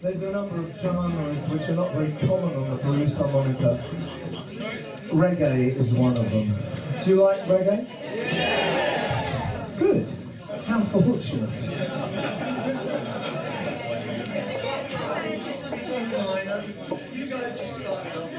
There's a number of genres which are not very common on the blues harmonica. Reggae is one of them. Do you like reggae? Yeah. Good. How fortunate. You guys just started off.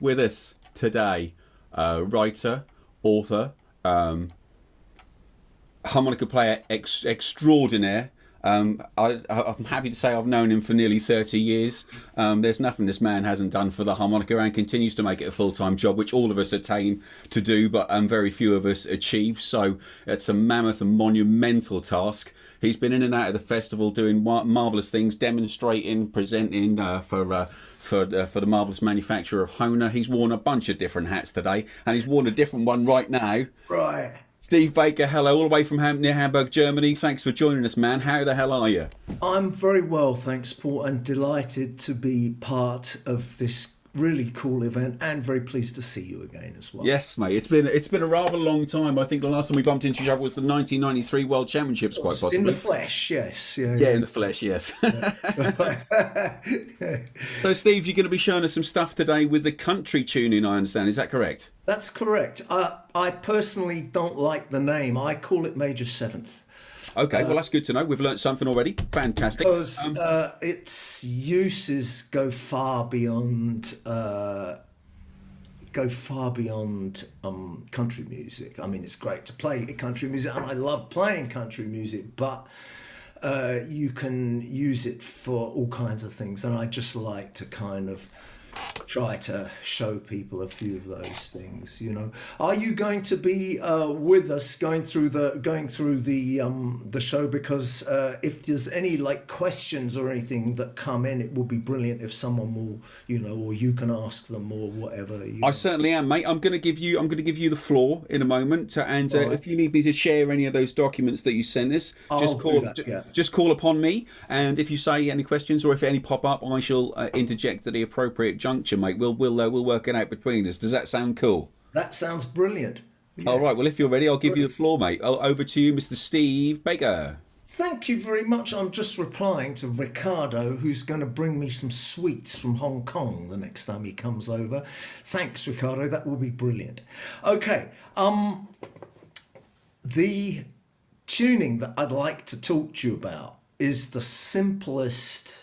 with us today writer, author, harmonica player extraordinaire. I'm happy to say I've known him for nearly 30 years. There's nothing this man hasn't done for the harmonica and continues to make it a full-time job, which all of us attain to do, but very few of us achieve. So it's a mammoth and monumental task. He's been in and out of the festival doing marvellous things, demonstrating, presenting for the marvellous manufacturer of Hohner. He's worn a bunch of different hats today, and he's worn a different one right now. Right. Steve Baker, hello, all the way from near Hamburg, Germany. Thanks for joining us, man. How the hell are you? I'm very well, thanks, Paul, and delighted to be part of this really cool event, and very pleased to see you again as well. Yes, mate. It's been a rather long time. I think the last time we bumped into each other was the 1993 World Championships, quite possibly. In the flesh, yes. Yeah, in the flesh, yes. So, Steve, you're going to be showing us some stuff today with the country tuning, I understand. Is that correct? That's correct. I personally don't like the name. I call it Major Seventh. Okay, well, that's good to know. We've learnt something already. Fantastic. Because its uses go far beyond country music. I mean, it's great to play country music, and I love playing country music, but you can use it for all kinds of things, and I just like to kind of try to show people a few of those things. Are you going to be with us going through the show? Because if there's any questions or anything that come in, it will be brilliant if someone will, or you can ask them or whatever. I certainly am, mate. I'm going to give you the floor in a moment, and right. If you need me to share any of those documents that you sent us, just call upon me. And if you say any questions or if any pop up, I shall interject at the appropriate juncture, mate. We'll work it out between us. Does that sound cool? That sounds brilliant. Yeah. All right. Well, if you're ready, I'll give you the floor, mate. Over to you, Mr. Steve Baker. Thank you very much. I'm just replying to Ricardo, who's going to bring me some sweets from Hong Kong the next time he comes over. Thanks, Ricardo. That will be brilliant. Okay. The tuning that I'd like to talk to you about is the simplest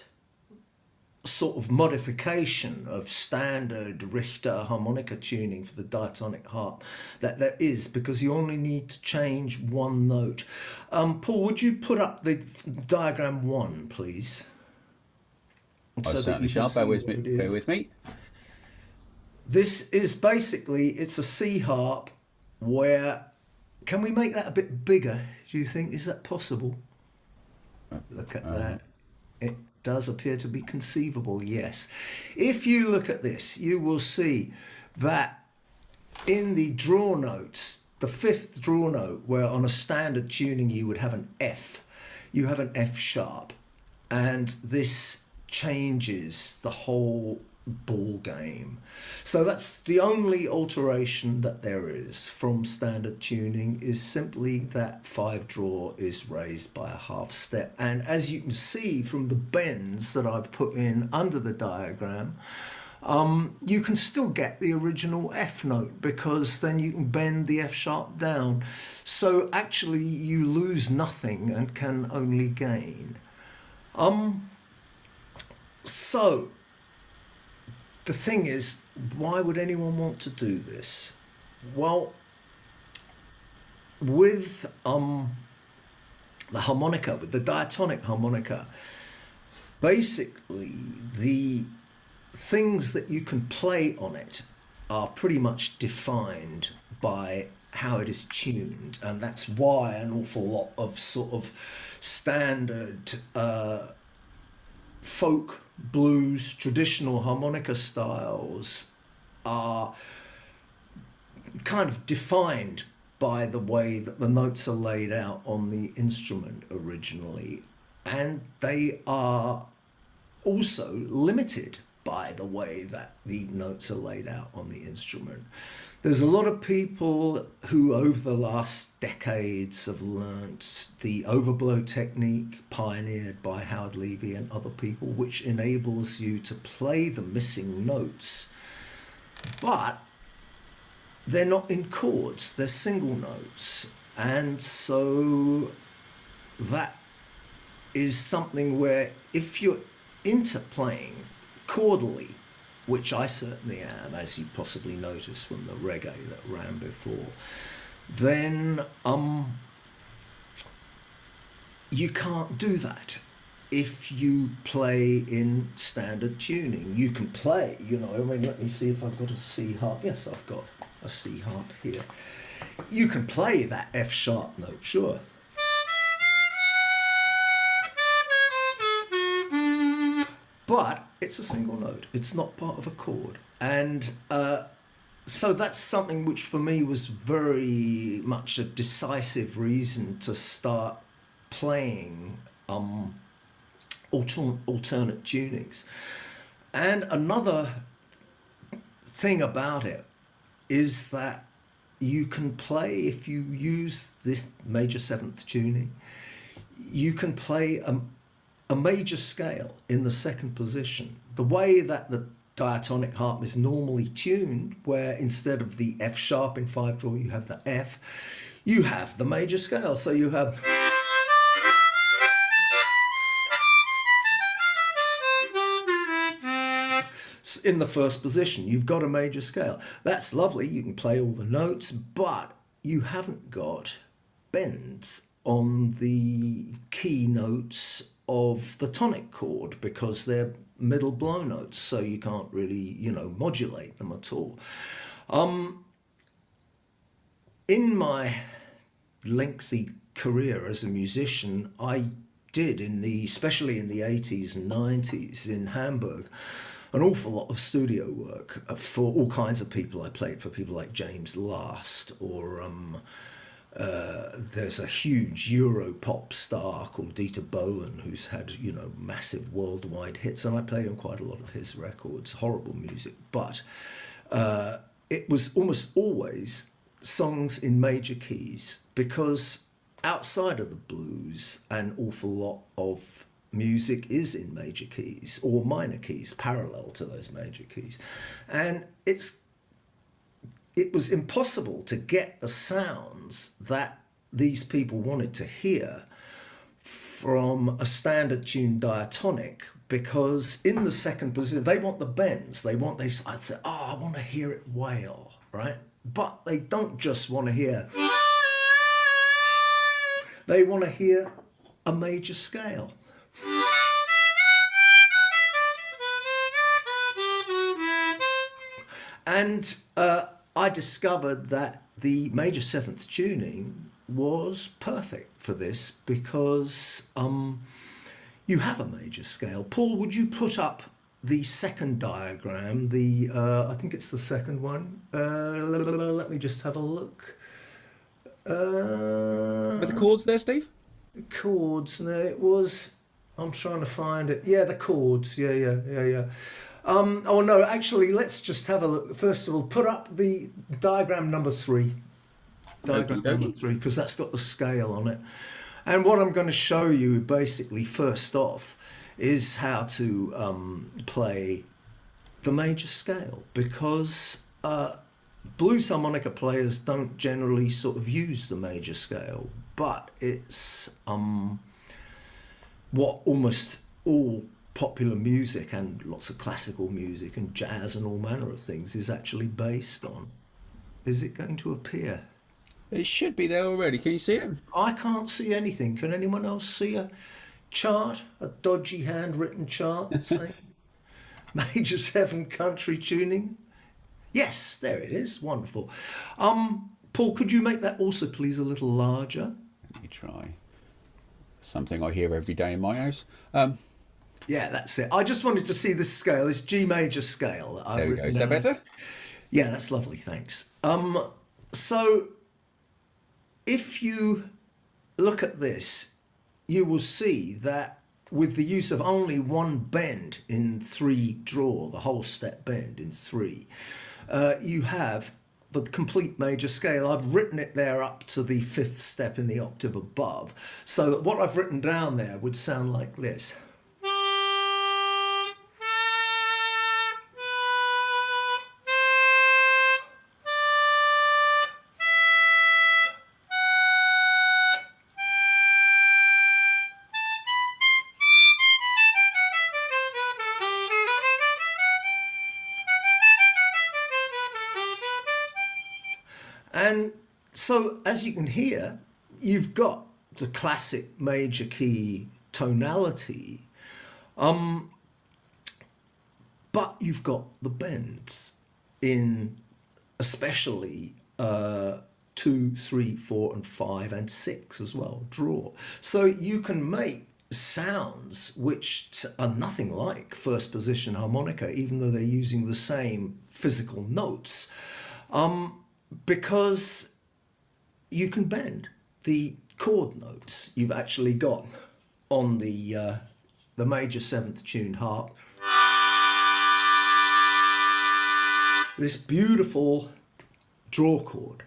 sort of modification of standard Richter harmonica tuning for the diatonic harp that there is, because you only need to change one note. Paul, would you put up the diagram 1, please? I certainly shall. Bear with me. This is basically, it's a C harp where, can we make that a bit bigger, do you think? Is that possible? Look at that. It does appear to be conceivable, yes. If you look at this, you will see that in the draw notes, the 5th draw note, where on a standard tuning you would have an F, you have an F sharp, and this changes the whole ball game. So that's the only alteration that there is from standard tuning, is simply that 5 draw is raised by a half step. And as you can see from the bends that I've put in under the diagram, you can still get the original F note, because then you can bend the F sharp down. So actually you lose nothing and can only gain. So the thing is, why would anyone want to do this? Well, with the harmonica, with the diatonic harmonica, basically the things that you can play on it are pretty much defined by how it is tuned, and that's why an awful lot of sort of standard folk, blues, traditional harmonica styles are kind of defined by the way that the notes are laid out on the instrument originally, and they are also limited by the way that the notes are laid out on the instrument. There's a lot of people who over the last decades have learnt the overblow technique pioneered by Howard Levy and other people, which enables you to play the missing notes, but they're not in chords, they're single notes. And so that is something where if you're into playing chordally which I certainly am, as you possibly noticed from the reggae that ran before, then you can't do that if you play in standard tuning. You can play, you know, I mean, let me see if I've got a C harp. Yes, I've got a C harp here. You can play that F sharp note, sure. But it's a single note. It's not part of a chord. And so that's something which for me was very much a decisive reason to start playing alternate tunings. And another thing about it is that you can play, if you use this major seventh tuning, you can play a major scale in the second position. The way that the diatonic harp is normally tuned, where instead of the F sharp in 5 draw you have the F, you have the major scale. So you have in the first position, you've got a major scale. That's lovely, you can play all the notes, but you haven't got bends on the key notes of the tonic chord because they're middle blow notes, so you can't really, you know, modulate them at all. In my lengthy career as a musician, I did, especially in the 80s and 90s in Hamburg, an awful lot of studio work for all kinds of people. I played for people like James Last, or there's a huge Euro pop star called Dieter Bohlen who's had, you know, massive worldwide hits, and I played on quite a lot of his records. Horrible music, but it was almost always songs in major keys, because outside of the blues, an awful lot of music is in major keys or minor keys parallel to those major keys, and it was impossible to get the sounds that these people wanted to hear from a standard tuned diatonic, because in the second position they want the bends, I'd say, oh, I want to hear it wail, right? But they don't just want to hear, they want to hear a major scale. And I discovered that the major seventh tuning was perfect for this, because you have a major scale. Paul, would you put up the second diagram? I think it's the second one. Let me just have a look. Are the chords there, Steve? Chords, no, it was, I'm trying to find it. Yeah, the chords, yeah. Oh no, actually, let's just have a look. First of all, put up the diagram number 3. Diagram number 3, because that's got the scale on it. And what I'm going to show you basically first off is how to play the major scale, because blues harmonica players don't generally sort of use the major scale, but it's what almost all popular music and lots of classical music and jazz and all manner of things is actually based on. Is it going to appear? It should be there already. Can you see it? I can't see anything. Can anyone else see a chart, a dodgy handwritten chart saying major 7 country tuning? Yes, there it is. Wonderful. Paul, could you make that also please a little larger? Let me try. Something I hear every day in my house. Yeah, that's it. I just wanted to see this scale, this G major scale. There we go. Is that better? Yeah, that's lovely, thanks. So if you look at this, you will see that with the use of only one bend in 3 draw, the whole step bend in 3, you have the complete major scale. I've written it there up to the 5th step in the octave above, so that what I've written down there would sound like this. And so, as you can hear, you've got the classic major key tonality, but you've got the bends in especially 2, 3, 4, and 5, and 6 as well, draw. So you can make sounds which are nothing like first position harmonica, even though they're using the same physical notes, because you can bend the chord notes you've actually got on the major 7th tuned harp. This beautiful draw chord.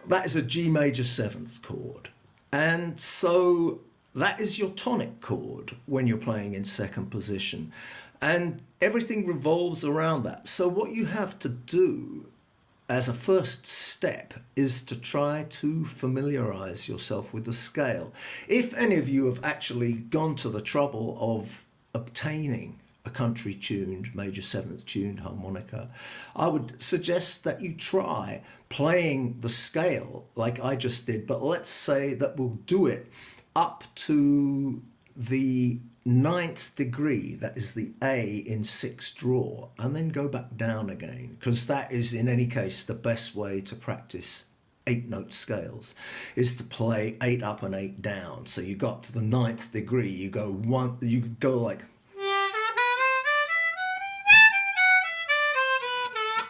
That is a G major 7th chord. And so that is your tonic chord when you're playing in second position. And everything revolves around that. So what you have to do as a first step is to try to familiarize yourself with the scale. If any of you have actually gone to the trouble of obtaining a country tuned major 7th tuned harmonica, I would suggest that you try playing the scale like I just did, but let's say that we'll do it up to the 9th degree, that is the A in 6 draw, and then go back down again, because that is in any case the best way to practice 8-note scales, is to play 8 up and 8 down. So you got to the 9th degree, you go like,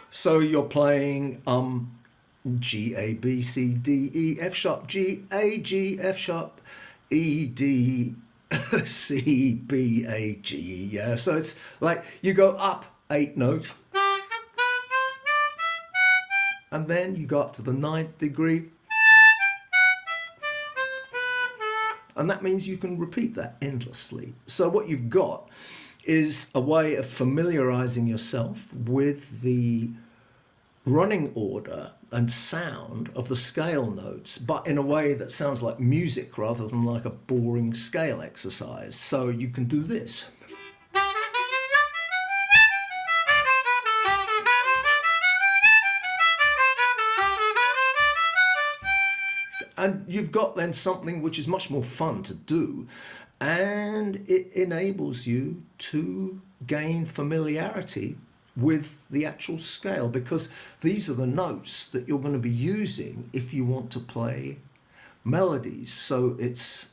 so you're playing G, A, B, C, D, E, F sharp, G, A, G, F sharp, E, D, C, B, A, G. Yeah, so it's like you go up 8 notes, and then you go up to the 9th degree, and that means you can repeat that endlessly. So what you've got is a way of familiarizing yourself with the running order and sound of the scale notes, but in a way that sounds like music rather than like a boring scale exercise. So you can do this. And you've got then something which is much more fun to do, and it enables you to gain familiarity with the actual scale, because these are the notes that you're going to be using if you want to play melodies. So it's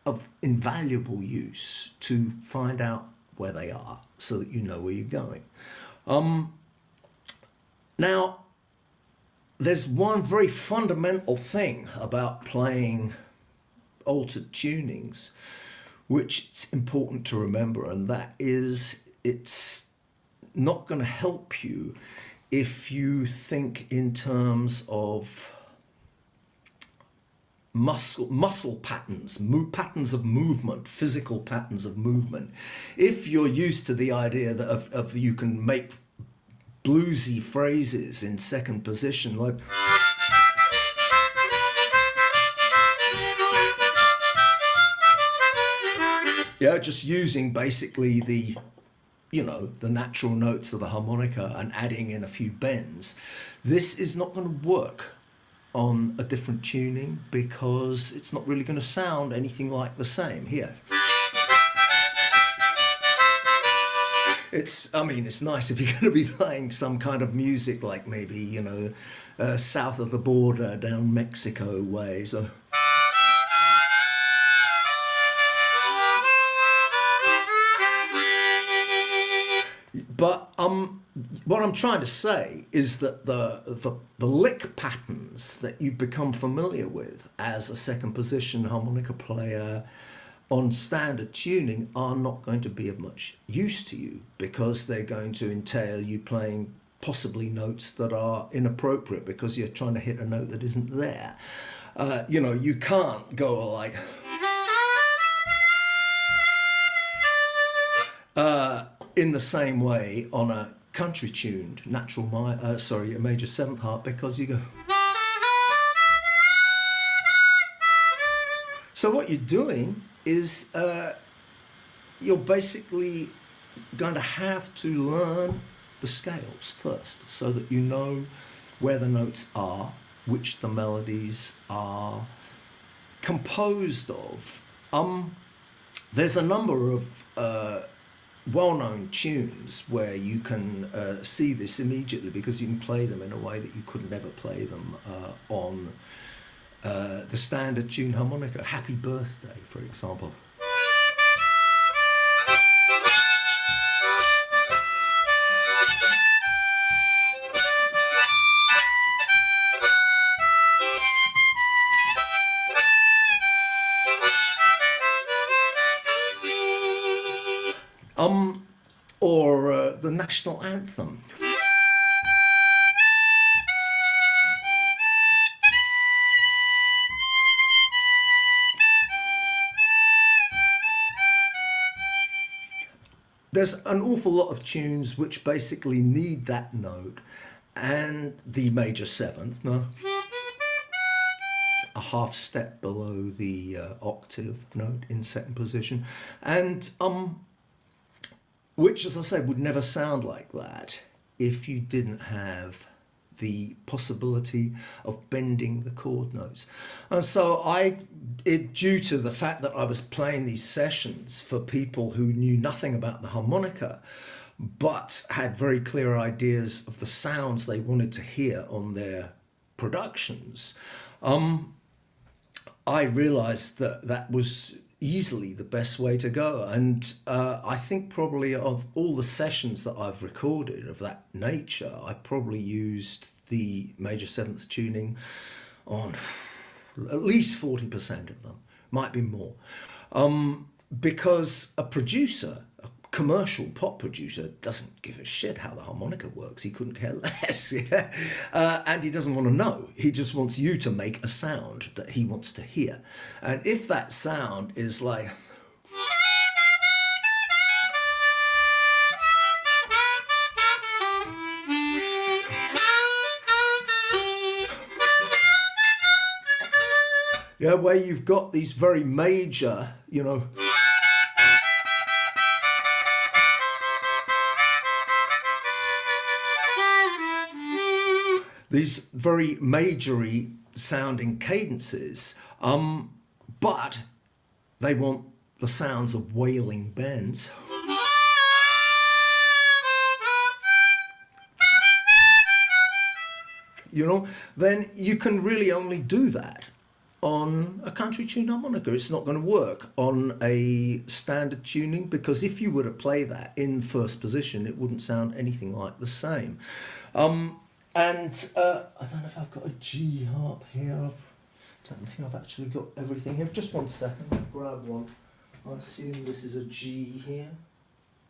of invaluable use to find out where they are so that you know where you're going. Now, there's one very fundamental thing about playing altered tunings which it's important to remember, and that is it's not going to help you if you think in terms of muscle patterns, patterns of movement, physical patterns of movement. If you're used to the idea that of you can make bluesy phrases in second position, like yeah, just using basically the natural notes of the harmonica and adding in a few bends, this is not going to work on a different tuning because it's not really going to sound anything like the same here. It's nice if you're going to be playing some kind of music like maybe, south of the border down Mexico way. So. But what I'm trying to say is that the lick patterns that you've become familiar with as a second position harmonica player on standard tuning are not going to be of much use to you, because they're going to entail you playing possibly notes that are inappropriate because you're trying to hit a note that isn't there. You can't go like in the same way on a country tuned a major 7th harp, because you go. So what you're doing is you're basically going to have to learn the scales first, so that you know where the notes are, which the melodies are composed of. There's a number of well-known tunes where you can see this immediately, because you can play them in a way that you could never play them on the standard tune harmonica. Happy Birthday, for example. Or the national anthem. There's an awful lot of tunes which basically need that note and the major seventh, no, a half step below the octave note in second position, and which, as I say, would never sound like that if you didn't have the possibility of bending the chord notes. And so due to the fact that I was playing these sessions for people who knew nothing about the harmonica, but had very clear ideas of the sounds they wanted to hear on their productions, I realized that that was easily the best way to go. And I think probably of all the sessions that I've recorded of that nature, I probably used the major seventh tuning on at least 40% of them, might be more, because a producer, a commercial pop producer, doesn't give a shit how the harmonica works. He couldn't care less. And he doesn't want to know. He just wants you to make a sound that he wants to hear. And if that sound is like, yeah, where you've got these very major, you know, these very majory sounding cadences, but they want the sounds of wailing bends. You know, then you can really only do that on a country tuned harmonica. It's not going to work on a standard tuning, because if you were to play that in first position, it wouldn't sound anything like the same. And I don't know if I've got a G harp here. I don't think I've actually got everything here. Just one second, I'll grab one. I assume this is a G here.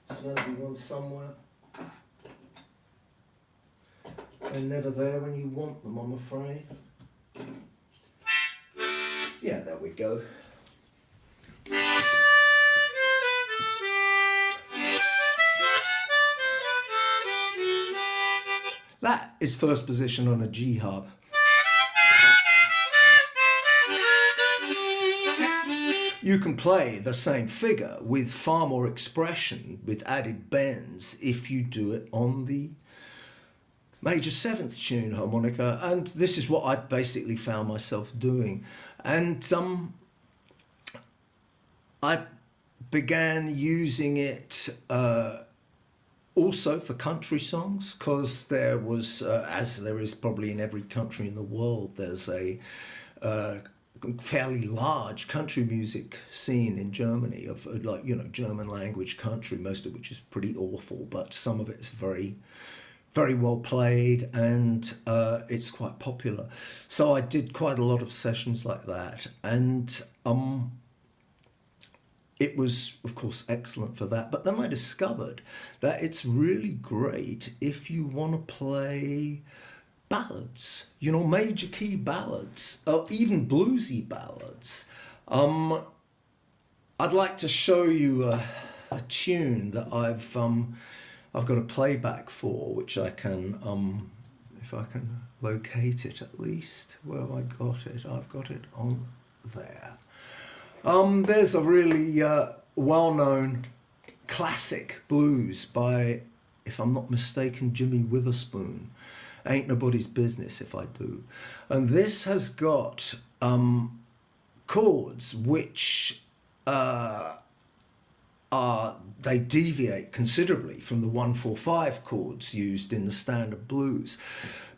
There's going to be one somewhere. They're never there when you want them, I'm afraid. Yeah, there we go. That is first position on a G harp. You can play the same figure with far more expression, with added bends, if you do it on the major seventh tune harmonica, and this is what I basically found myself doing. And I began using it also for country songs, because there was, as there is probably in every country in the world, there's a fairly large country music scene in Germany of, like, you know, German language country, most of which is pretty awful, but some of it's very, very well played, and it's quite popular. So I did quite a lot of sessions like that, and it was, of course, excellent for that. But then I discovered that it's really great if you want to play ballads, you know, major key ballads, or even bluesy ballads. I'd like to show you a tune that I've got a playback for, which I can, if I can locate it at least. Where have I got it? I've got it on there. There's a really well-known classic blues by if I'm not mistaken, Jimmy Witherspoon. Ain't Nobody's Business if I do. And this has got chords which they deviate considerably from the 1-4-5 chords used in the standard blues,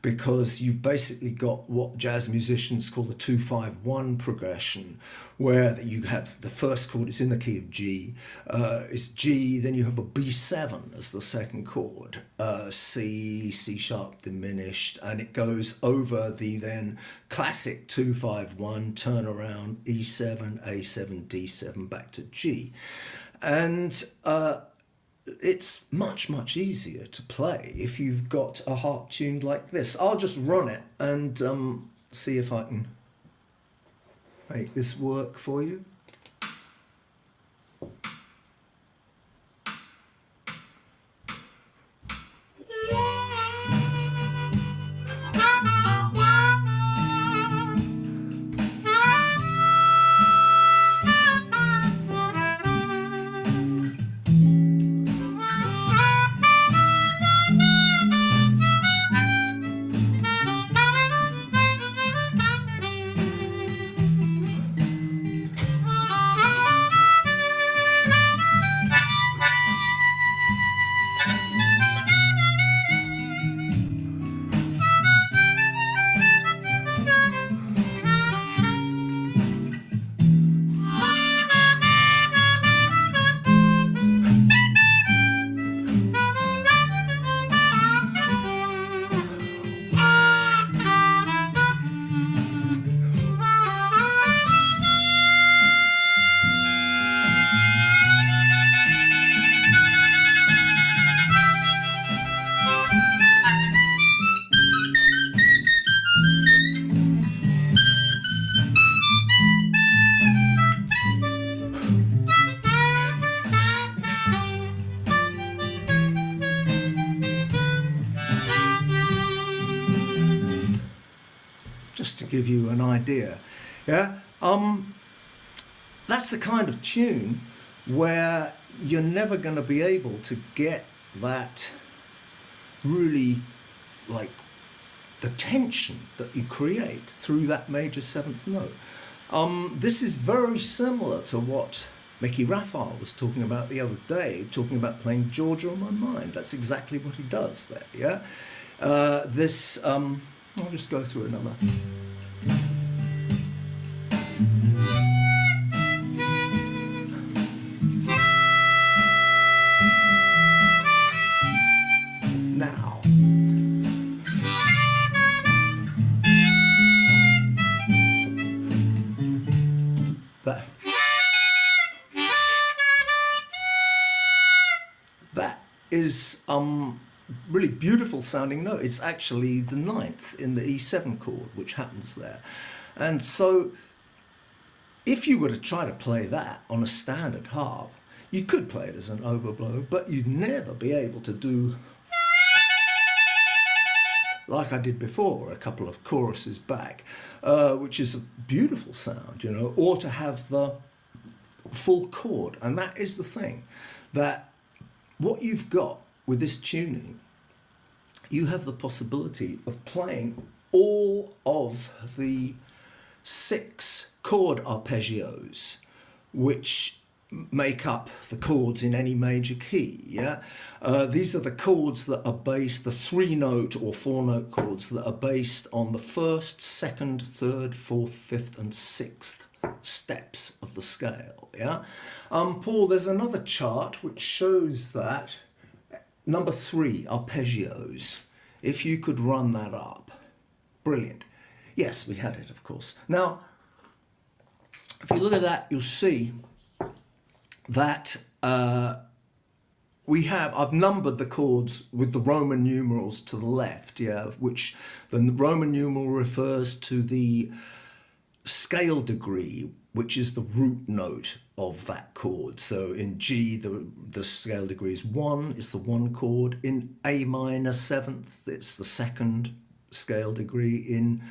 because you've basically got what jazz musicians call the 2-5-1 progression, where you have the first chord is in the key of G, is G, then you have a B7 as the second chord, C, C sharp diminished, and it goes over the then classic 2-5-1 turnaround, E7, A7, D7 back to G. And it's much, much easier to play if you've got a harp tuned like this. I'll just run it and see if I can make this work for you. Just to give you an idea, yeah, that's the kind of tune where you're never going to be able to get that really, like, the tension that you create through that major seventh note. This is very similar to what Mickey Raphael was talking about the other day, talking about playing Georgia on My Mind. That's exactly what he does there, yeah? I'll just go through another. Now, that is really beautiful sounding note. It's actually the 9th in the E7 chord, which happens there. And so if you were to try to play that on a standard harp, you could play it as an overblow, but you'd never be able to do like I did before, a couple of choruses back, which is a beautiful sound, you know, or to have the full chord. And that is the thing, that what you've got with this tuning, you have the possibility of playing all of the 6 chord arpeggios which make up the chords in any major key, yeah? These are the chords that are based, the 3-note or 4-note chords that are based on the 1st, 2nd, 3rd, 4th, 5th and 6th steps of the scale, yeah? Paul, there's another chart which shows that number 3, arpeggios. If you could run that up. Brilliant. Yes, we had it, of course. Now, if you look at that, you'll see that I've numbered the chords with the Roman numerals to the left, yeah, which the Roman numeral refers to the scale degree, which is the root note of that chord. So in G, the scale degree is 1, it's the 1 chord. In A minor 7th, it's the 2nd scale degree. In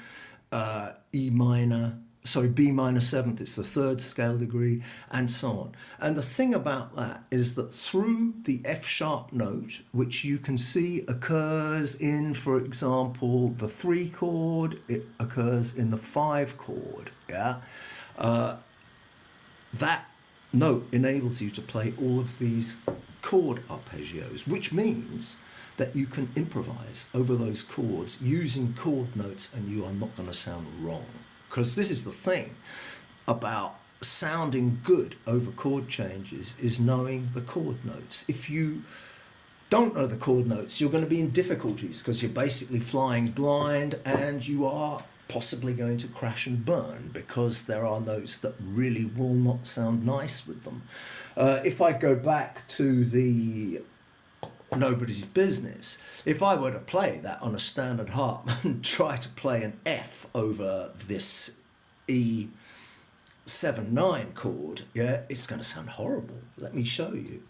E minor B minor seventh, it's the third scale degree, and so on. And the thing about that is that through the F sharp note, which you can see occurs in, for example, the 3 chord, it occurs in the 5 chord, yeah? That note enables you to play all of these chord arpeggios, which means that you can improvise over those chords using chord notes, and you are not going to sound wrong. Because this is the thing about sounding good over chord changes, is knowing the chord notes. If you don't know the chord notes, you're going to be in difficulties, because you're basically flying blind, and you are possibly going to crash and burn, because there are notes that really will not sound nice with them. If I go back to the Nobody's Business, if I were to play that on a standard harp and try to play an F over this E7-9 chord, yeah, it's going to sound horrible. Let me show you.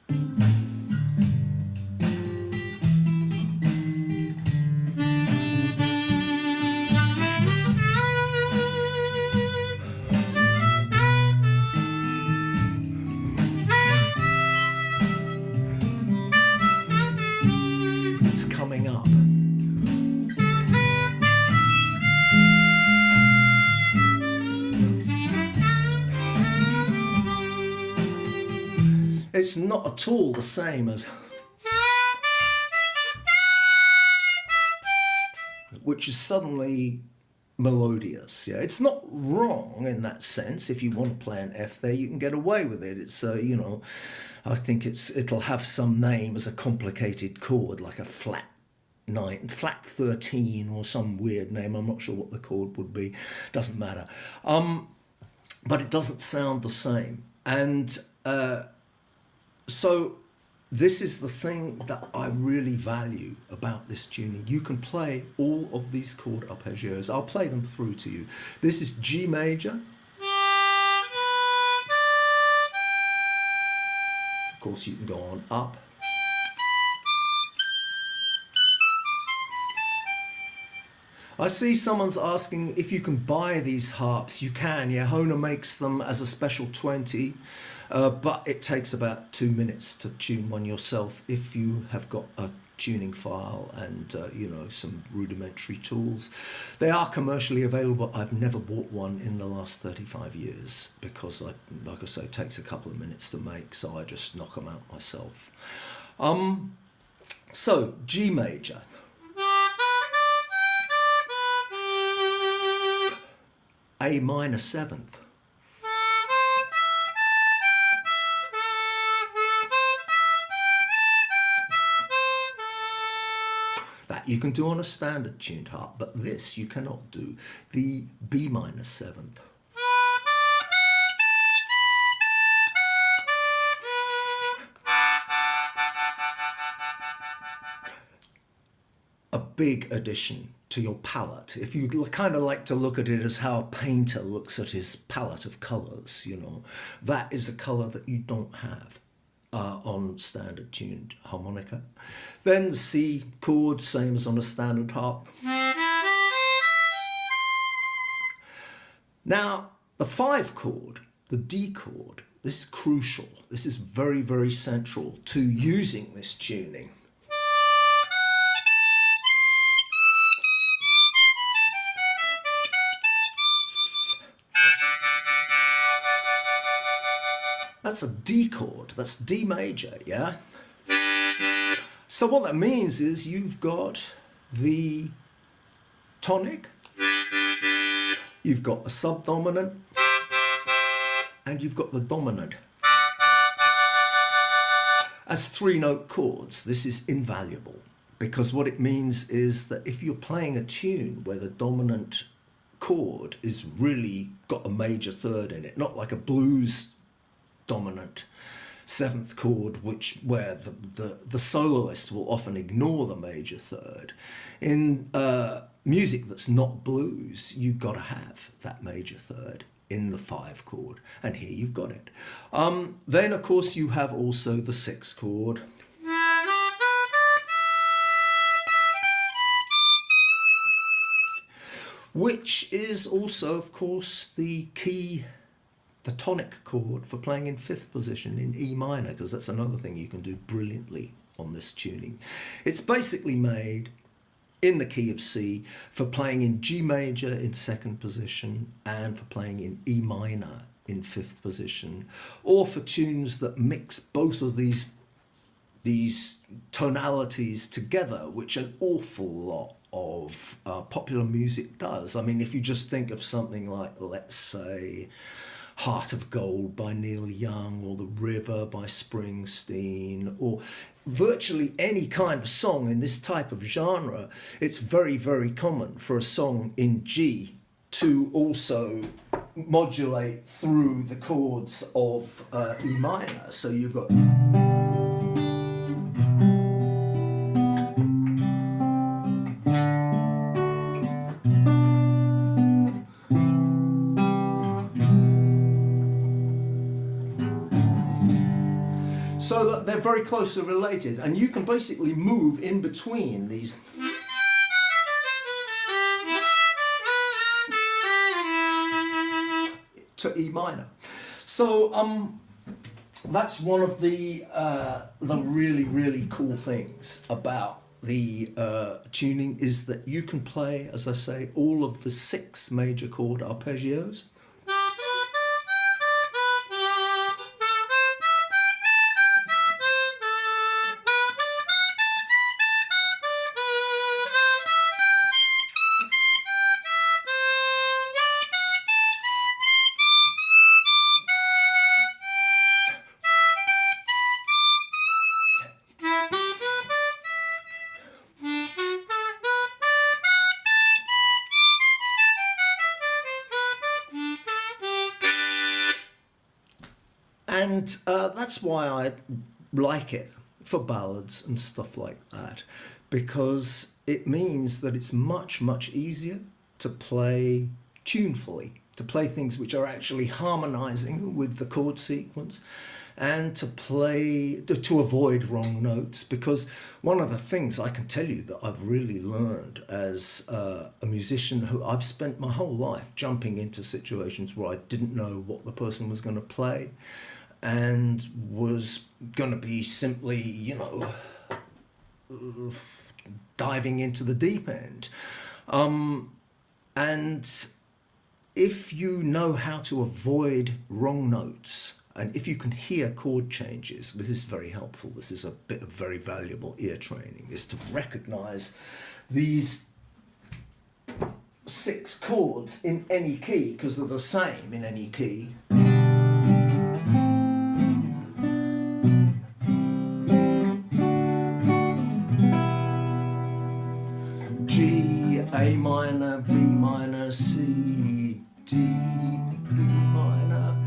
Up. It's not at all the same as, which is suddenly melodious. Yeah, it's not wrong in that sense. If you want to play an F there, you can get away with it. It's you know, I think it'll have some name as a complicated chord, like a flat 9, flat 13, or some weird name. I'm not sure what the chord would be. Doesn't matter. But it doesn't sound the same. And so this is the thing that I really value about this tuning. You can play all of these chord arpeggios. I'll play them through to you. This is G major. Of course, you can go on up. I see someone's asking if you can buy these harps. You can, yeah. Hohner makes them as a special 20, but it takes about 2 minutes to tune one yourself if you have got a tuning file and you know, some rudimentary tools. They are commercially available. I've never bought one in the last 35 years because, like I say, it takes a couple of minutes to make, so I just knock them out myself. So G major. A minor seventh. That you can do on a standard tuned harp, but this you cannot do. The B minor seventh. A big addition to your palette. If you kind of like to look at it as how a painter looks at his palette of colors, you know, that is a color that you don't have on standard tuned harmonica. Then the C chord, same as on a standard harp. Now, the 5 chord, the D chord, this is crucial. This is very, very central to using this tuning. That's a D chord, that's D major, yeah? So what that means is you've got the tonic, you've got the subdominant, and you've got the dominant. As 3-note chords, this is invaluable, because what it means is that if you're playing a tune where the dominant chord is really got a major third in it, not like a blues dominant 7th chord, where the soloist will often ignore the major third. In music that's not blues, you've got to have that major third in the 5 chord, and here you've got it. Then of course you have also the 6 chord. which is also, of course, the key, the tonic chord for playing in fifth position in E minor, because that's another thing you can do brilliantly on this tuning. It's basically made in the key of C for playing in G major in second position and for playing in E minor in fifth position, or for tunes that mix both of these tonalities together, which an awful lot of popular music does. I mean, if you just think of something like, let's say, Heart of Gold by Neil Young, or The River by Springsteen, or virtually any kind of song in this type of genre, it's very, very common for a song in G to also modulate through the chords of E minor. So you've got... so that they're very closely related, and you can basically move in between these to E minor. So that's one of the really, really cool things about the tuning, is that you can play, as I say, all of the 6 major chord arpeggios. And that's why I like it for ballads and stuff like that, because it means that it's much, much easier to play tunefully, to play things which are actually harmonizing with the chord sequence, and to play, to avoid wrong notes. Because one of the things I can tell you that I've really learned as a musician, who I've spent my whole life jumping into situations where I didn't know what the person was going to play, and was going to be simply, you know, diving into the deep end. And if you know how to avoid wrong notes, and if you can hear chord changes, this is very helpful. This is a bit of very valuable ear training, is to recognize these 6 chords in any key, because they're the same in any key. G, A minor, B minor, C, D, E minor.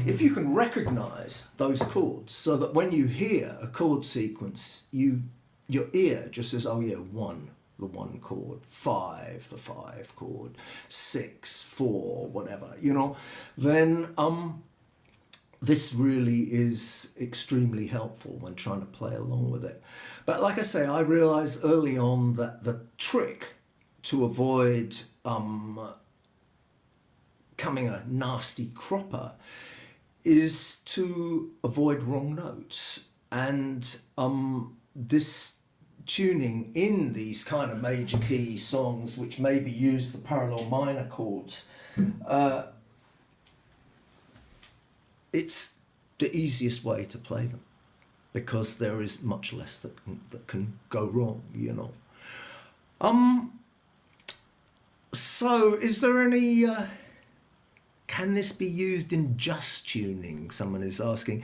If you can recognize those chords, so that when you hear a chord sequence, your ear just says, oh yeah, 1, the 1 chord, 5, the 5 chord, 6, 4, whatever, you know, then this really is extremely helpful when trying to play along with it. But like I say, I realized early on that the trick to avoid becoming a nasty cropper is to avoid wrong notes. And this tuning in these kind of major key songs, which maybe use the parallel minor chords, it's the easiest way to play them, because there is much less that can go wrong, you know. So is there any, can this be used in just tuning? Someone is asking.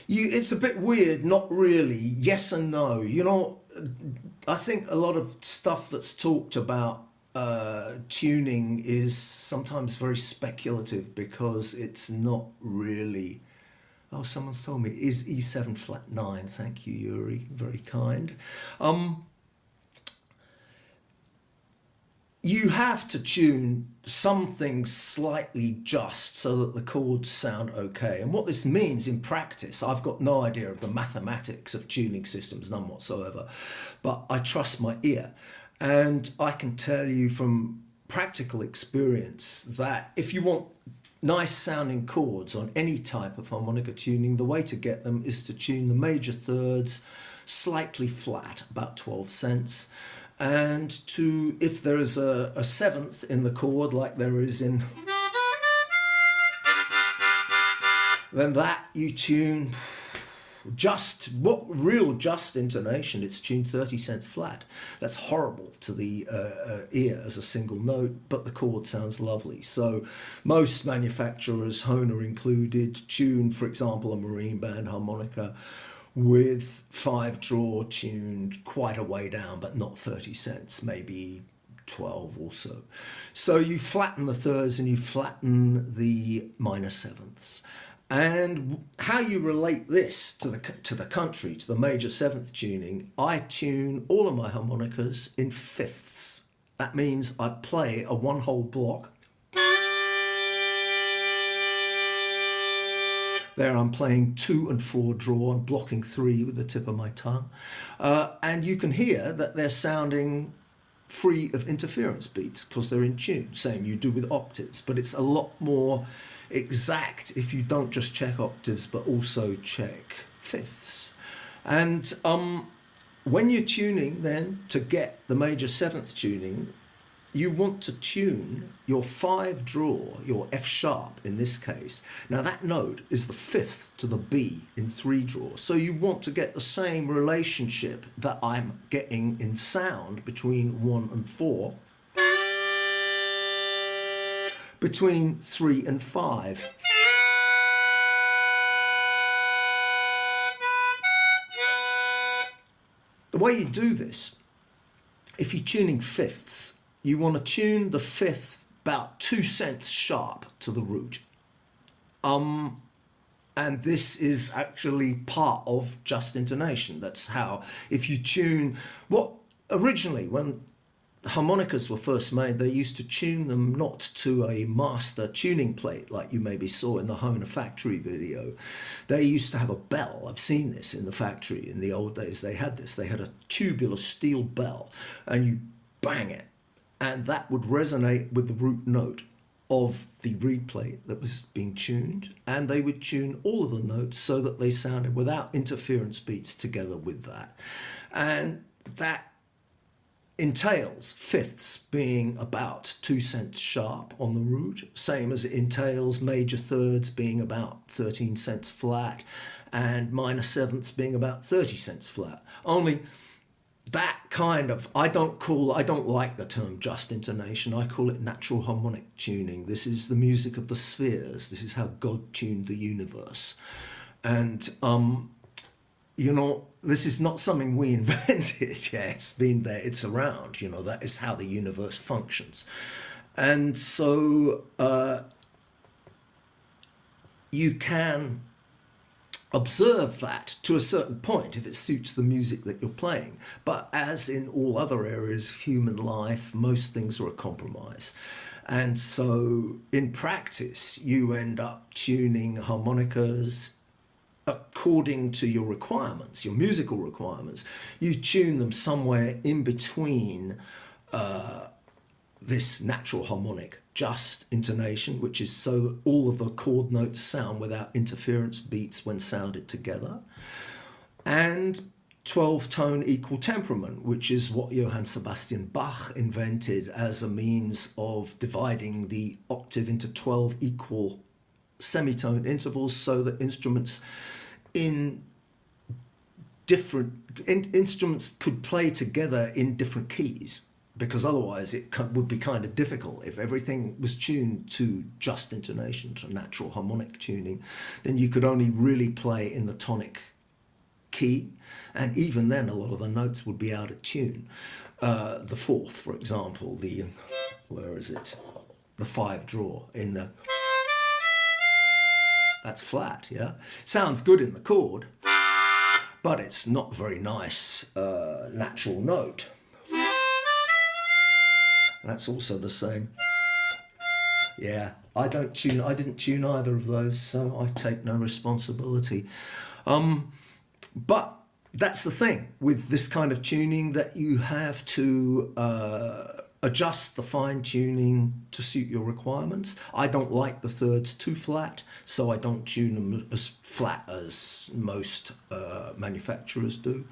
It's a bit weird, not really, yes and no. You know, I think a lot of stuff that's talked about tuning is sometimes very speculative, because it's not really... Oh, someone's told me, is E7 flat 9? Thank you, Yuri, very kind. You have to tune some things slightly just so that the chords sound okay. And what this means in practice, I've got no idea of the mathematics of tuning systems, none whatsoever, but I trust my ear. And I can tell you from practical experience that if you want nice sounding chords on any type of harmonica tuning, the way to get them is to tune the major thirds slightly flat, about 12 cents, and to, if there is a seventh in the chord like there is in, then that you tune just intonation. It's tuned 30 cents flat. That's horrible to the ear as a single note, but the chord sounds lovely. So most manufacturers, Hohner included, tune, for example, a marine band harmonica with 5-draw tuned quite a way down, but not 30 cents, maybe 12 or so. So you flatten the thirds and you flatten the minor sevenths. And how you relate this to the country, to the major seventh tuning, I tune all of my harmonicas in fifths. That means I play a one-hole block. There I'm playing 2 and 4 draw and blocking 3 with the tip of my tongue. And you can hear that they're sounding free of interference beats because they're in tune. Same you do with octaves, but it's a lot more exact if you don't just check octaves but also check fifths. And when you're tuning then to get the major seventh tuning, you want to tune your 5-draw, your F sharp in this case. Now that note is the fifth to the B in 3-draw. So you want to get the same relationship that I'm getting in sound between 1 and 4, between 3 and 5. The way you do this, if you're tuning fifths, you want to tune the fifth about 2 cents sharp to the root. And this is actually part of just intonation. That's how, if you tune, what originally when harmonicas were first made, they used to tune them not to a master tuning plate like you maybe saw in the Hohner factory video. They used to have a bell. I've seen this in the factory in the old days. They had this. They had a tubular steel bell and you bang it, and that would resonate with the root note of the reed plate that was being tuned, and they would tune all of the notes so that they sounded without interference beats together with that. And that entails fifths being about 2 cents sharp on the root, same as it entails major thirds being about 13 cents flat and minor sevenths being about 30 cents flat. Only that kind of, I don't like the term just intonation. I call it natural harmonic tuning. This is the music of the spheres. This is how God tuned the universe. And, you know, this is not something we invented. Yeah, it's been there, it's around, you know, that is how the universe functions. And so you can observe that to a certain point if it suits the music that you're playing. But as in all other areas of human life, most things are a compromise. And so in practice, you end up tuning harmonicas according to your requirements, your musical requirements. You tune them somewhere in between this natural harmonic just intonation, which is so that all of the chord notes sound without interference beats when sounded together, and 12-tone equal temperament, which is what Johann Sebastian Bach invented as a means of dividing the octave into 12 equal semitone intervals so that instruments could play together in different keys, because otherwise it would be kind of difficult. If everything was tuned to just intonation, to natural harmonic tuning, then you could only really play in the tonic key, and even then a lot of the notes would be out of tune. The fourth, for example, the 5-draw in the, that's flat, yeah? Sounds good in the chord, but it's not a very nice natural note. That's also the same. Yeah, I didn't tune either of those, so I take no responsibility. But that's the thing with this kind of tuning, that you have to adjust the fine tuning to suit your requirements. I don't like the thirds too flat, so I don't tune them as flat as most manufacturers do.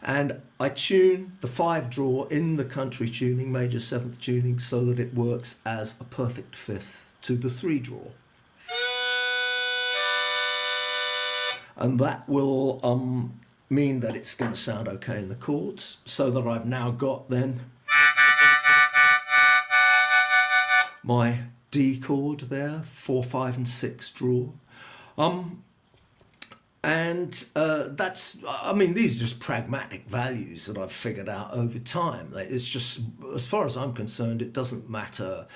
And I tune the 5 draw in the country tuning, major 7th tuning, so that it works as a perfect 5th to the 3 draw. And that will mean that it's going to sound okay in the chords, so that I've now got then my D chord there, 4, 5 and 6 draw. That's, I mean, these are just pragmatic values that I've figured out over time. It's just, as far as I'm concerned, it doesn't matter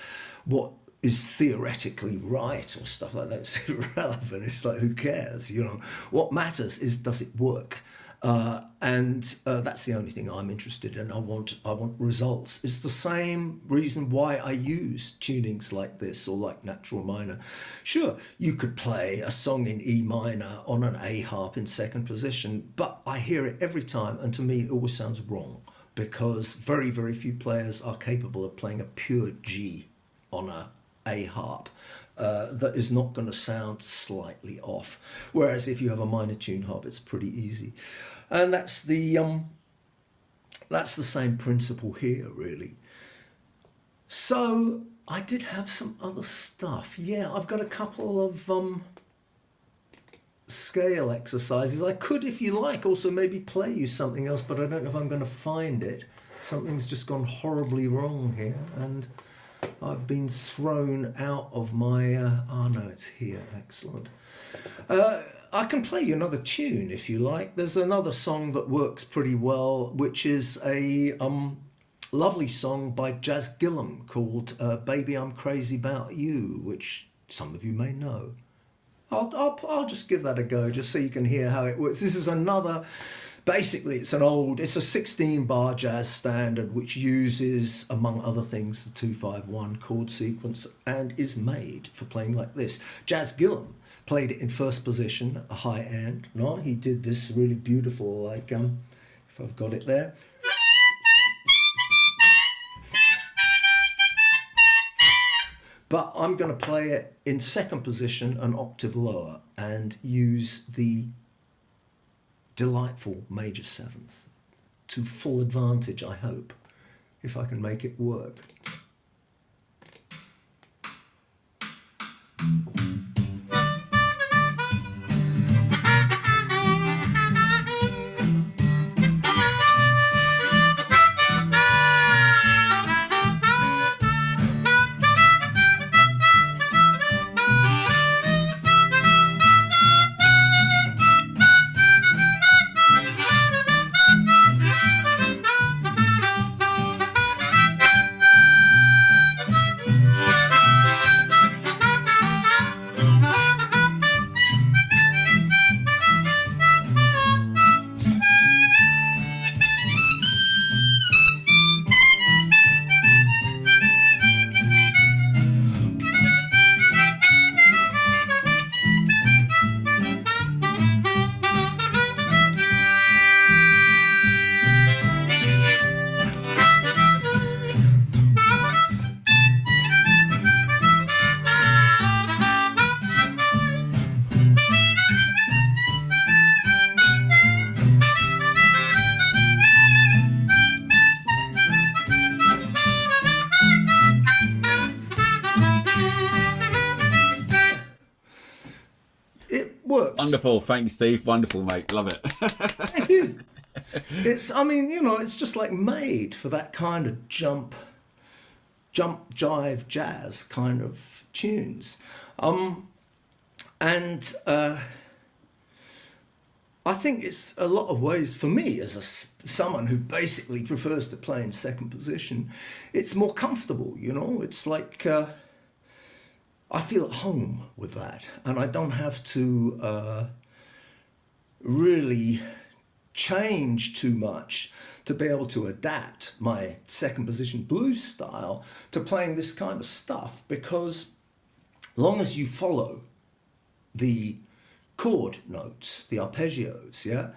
what is theoretically right or stuff like that. It's irrelevant. It's like, who cares? You know, what matters is, does it work? That's the only thing I'm interested in. I want results. It's the same reason why I use tunings like this or like natural minor. Sure, you could play a song in E minor on an A harp in 2nd position, but I hear it every time, and to me it always sounds wrong, because very, very few players are capable of playing a pure G on a A harp. That is not going to sound slightly off. Whereas if you have a minor tuned harp, it's pretty easy. And that's the same principle here, really. So I did have some other stuff. Yeah, I've got a couple of scale exercises. I could, if you like, also maybe play you something else, but I don't know if I'm going to find it. Something's just gone horribly wrong here, and I've been thrown out of my, oh no, it's here, excellent. I can play you another tune if you like. There's another song that works pretty well, which is a lovely song by Jazz Gillum called Baby I'm Crazy About You, which some of you may know. I'll just give that a go, just so you can hear how it works. This is another, basically it's a 16-bar jazz standard which uses, among other things, the 2-5-1 chord sequence and is made for playing like this. Jazz Gillum played it in 1st position, a high end. No, he did this really beautiful, like, if I've got it there. But I'm going to play it in 2nd position, an octave lower, and use the delightful major 7th to full advantage, I hope, if I can make it work. Wonderful, thank you, Steve. Wonderful, mate. Love it. Thank you. It's, I mean, you know, it's just like made for that kind of jump, jive, jazz kind of tunes. I think it's a lot of ways, for me, as someone who basically prefers to play in 2nd position, it's more comfortable, you know. It's like, I feel at home with that, and I don't have to really change too much to be able to adapt my 2nd position blues style to playing this kind of stuff, because long as you follow the chord notes, the arpeggios, yeah,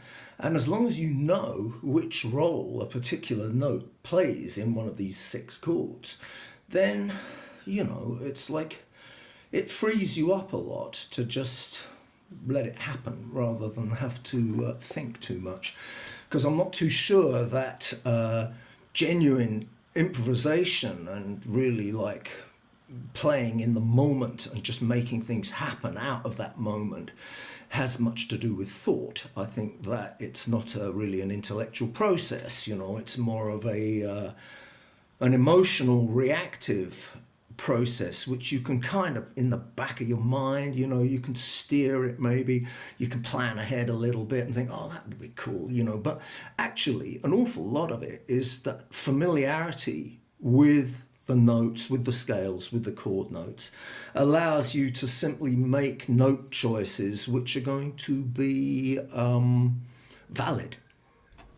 And as long as you know which role a particular note plays in one of these 6 chords, then, you know, it's like it frees you up a lot to just let it happen rather than have to think too much. Because I'm not too sure that genuine improvisation and really like playing in the moment and just making things happen out of that moment has much to do with thought. I think that it's not really an intellectual process, you know, it's more of an emotional reactive process which you can kind of in the back of your mind, you know, you can steer it, maybe you can plan ahead a little bit and think, oh, that would be cool, you know, but actually an awful lot of it is that familiarity with the notes, with the scales, with the chord notes, allows you to simply make note choices which are going to be valid.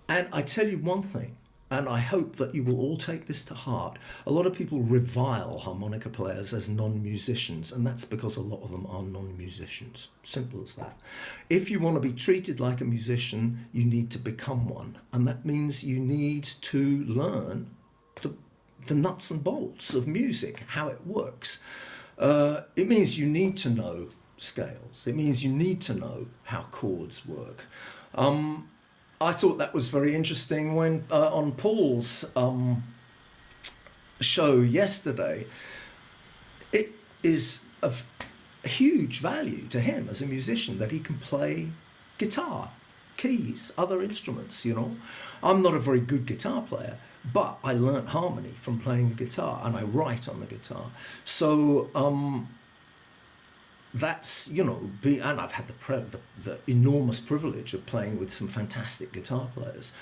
And I tell you one thing, and I hope that you will all take this to heart. A lot of people revile harmonica players as non-musicians, and that's because a lot of them are non-musicians. Simple as that. If you want to be treated like a musician, you need to become one. And that means you need to learn the nuts and bolts of music, how it works. It means you need to know scales. It means you need to know how chords work. I thought that was very interesting when on Paul's show yesterday. It is of huge value to him as a musician that he can play guitar, keys, other instruments, you know. I'm not a very good guitar player, but I learnt harmony from playing the guitar, and I write on the guitar. So that's, you know, and I've had the enormous privilege of playing with some fantastic guitar players.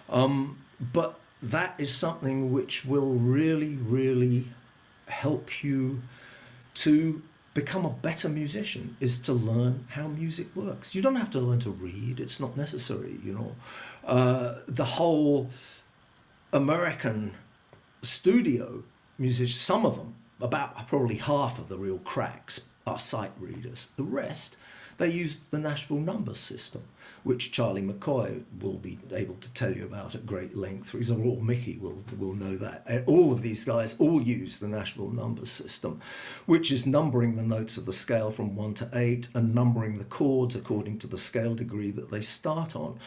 But that is something which will really, really help you to become a better musician, is to learn how music works. You don't have to learn to read, it's not necessary, you know. The whole American studio musicians, some of them, about probably half of the real cracks, are sight readers. The rest, they use the Nashville numbers system, which Charlie McCoy will be able to tell you about at great length. Or Mickey will know that. All of these guys all use the Nashville numbers system, which is numbering the notes of the scale from 1 to 8 and numbering the chords according to the scale degree that they start on.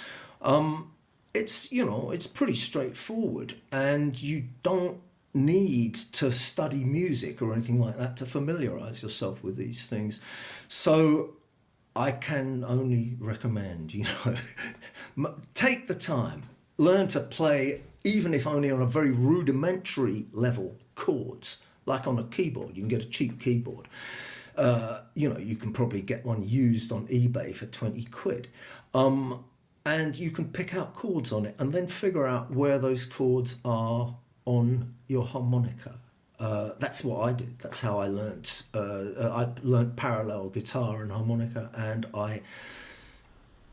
It's, you know, it's pretty straightforward, and you don't need to study music or anything like that to familiarize yourself with these things. So I can only recommend, you know, take the time, learn to play, even if only on a very rudimentary level, chords, like on a keyboard. You can get a cheap keyboard. You know, you can probably get one used on eBay for 20 quid. And you can pick out chords on it and then figure out where those chords are on your harmonica. That's what I did. That's how I learnt. I learnt parallel guitar and harmonica, and I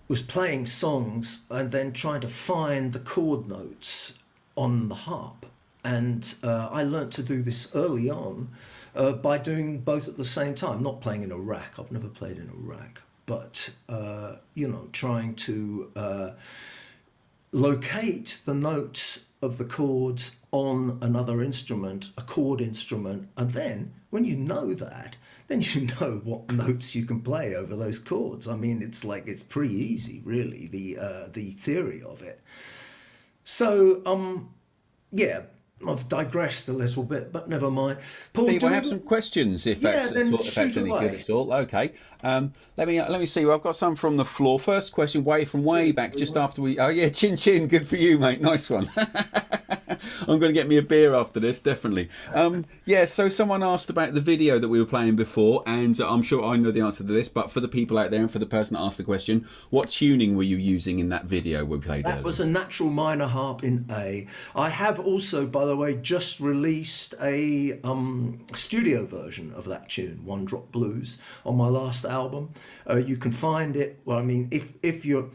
was playing songs and then trying to find the chord notes on the harp. And I learnt to do this early on by doing both at the same time, not playing in a rack. I've never played in a rack, but you know, trying to locate the notes of the chords on another instrument, a chord instrument, and then when you know that, then you know what notes you can play over those chords. I mean, it's like, it's pretty easy, really, the theory of it. So yeah, I've digressed a little bit, but never mind. Paul, Steve, I have some questions, if that's any good at all. Okay. Let me see. Well, I've got some from the floor. First question, way back, just after we. Oh yeah, chin chin. Good for you, mate. Nice one. I'm going to get me a beer after this, definitely. Yeah, so someone asked about the video that we were playing before, and I'm sure I know the answer to this, but for the people out there and for the person that asked the question, what tuning were you using in that video we played earlier? That was a natural minor harp in A. I have also, by the way, just released a studio version of that tune, One Drop Blues, on my last album. You can find it, well, I mean, if you're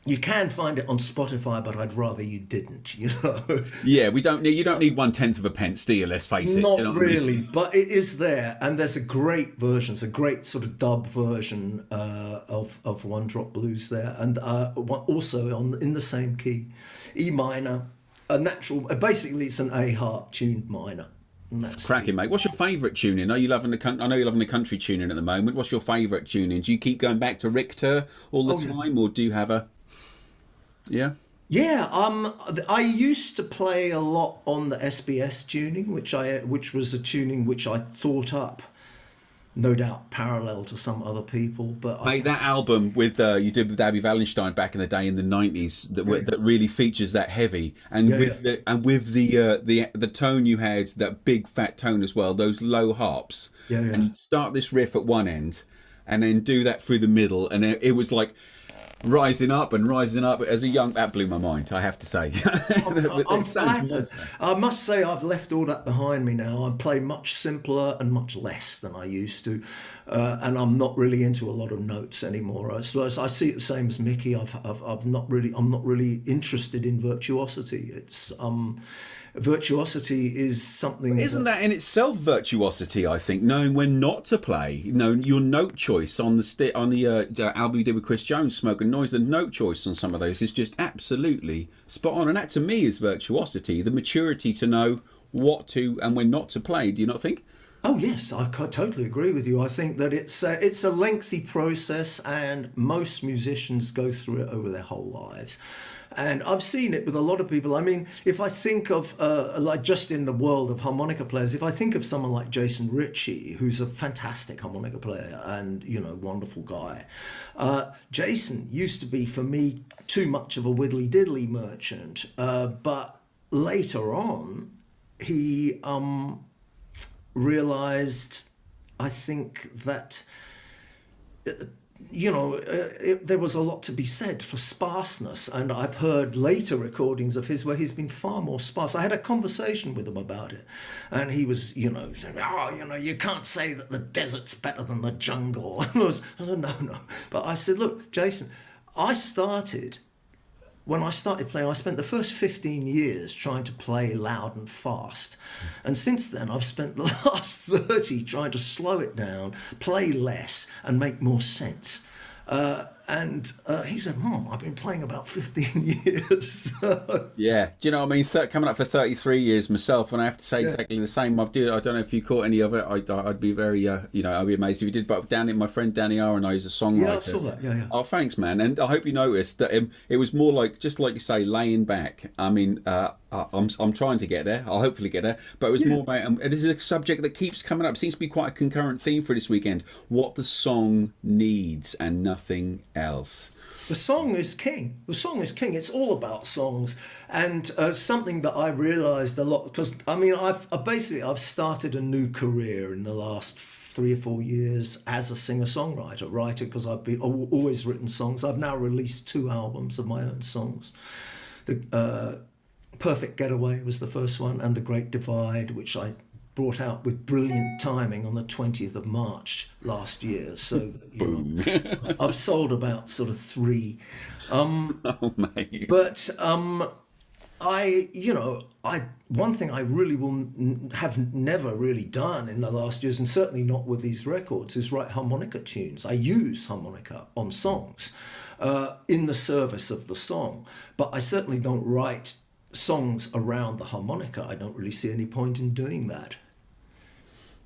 You can find it on Spotify, but I'd rather you didn't, you know. Yeah, we don't need. You don't need 1/10 of a pence, do you? Let's face it. Not You know what I mean? really, but it is there, and there's a great version. It's a great sort of dub version of One Drop Blues there, and also in the same key, E minor, a natural. Basically, it's an A harp tuned minor. Cracking, mate. What's your favourite tuning? I know you're loving the country tuning at the moment. What's your favourite tuning? Do you keep going back to Richter all the time, or do you have a? Yeah. Yeah, I used to play a lot on the SBS tuning, which was a tuning which I thought up, no doubt parallel to some other people. But Mate, that album with you did with Abby Wallenstein back in the day in the '90s that really features that heavy and with the tone you had, that big fat tone as well, those low harps. Yeah. And you start this riff at one end, and then do that through the middle, and it was like rising up as a young. That blew my mind, I have to say. I'm flattered. I must say I've left all that behind me now. I play much simpler and much less than I used to, and I'm not really into a lot of notes anymore. So I see it the same as Mickey. I'm not really interested in virtuosity. It's virtuosity is something. Isn't that in itself virtuosity? I think knowing when not to play. You know, your note choice on the album you did with Chris Jones, Smoke and Noise. The note choice on some of those is just absolutely spot on, and that to me is virtuosity. The maturity to know what to and when not to play. Do you not think? Oh yes, I totally agree with you. I think that it's a lengthy process, and most musicians go through it over their whole lives. And I've seen it with a lot of people. I mean, if I think of, like just in the world of harmonica players, if I think of someone like Jason Ritchie, who's a fantastic harmonica player and, you know, wonderful guy. Jason used to be, for me, too much of a widdly diddly merchant. But later on, he realized, I think, that there was a lot to be said for sparseness, and I've heard later recordings of his where he's been far more sparse. I had a conversation with him about it, and he was, saying, you can't say that the desert's better than the jungle. And I said, no. But I said, look, Jason, when I started playing, I spent the first 15 years trying to play loud and fast. And since then, I've spent the last 30 trying to slow it down, play less, and make more sense. And he said, I've been playing about 15 years. Yeah. Do you know what I mean? Coming up for 33 years myself, and I have to say exactly the same. I don't know if you caught any of it. I'd be very, I'd be amazed if you did. But my friend Danny R and I is a songwriter. Yeah, I saw that. Yeah. Oh, thanks, man. And I hope you noticed that it was more like, just like you say, laying back. I mean, I'm trying to get there. I'll hopefully get there. But it was more about, it is a subject that keeps coming up. Seems to be quite a concurrent theme for this weekend. What the song needs and nothing else. The song is king. It's all about songs, and something that I realised a lot, because I mean I've started a new career in the last 3 or 4 years as a singer-songwriter, because I've always written songs. I've now released 2 albums of my own songs. The Perfect Getaway was the first one, and The Great Divide, which I brought out with brilliant timing on the 20th of March last year. So I've sold about sort of 3. Oh, mate. But one thing I really have never really done in the last years, and certainly not with these records, is write harmonica tunes. I use harmonica on songs in the service of the song, but I certainly don't write songs around the harmonica. I don't really see any point in doing that.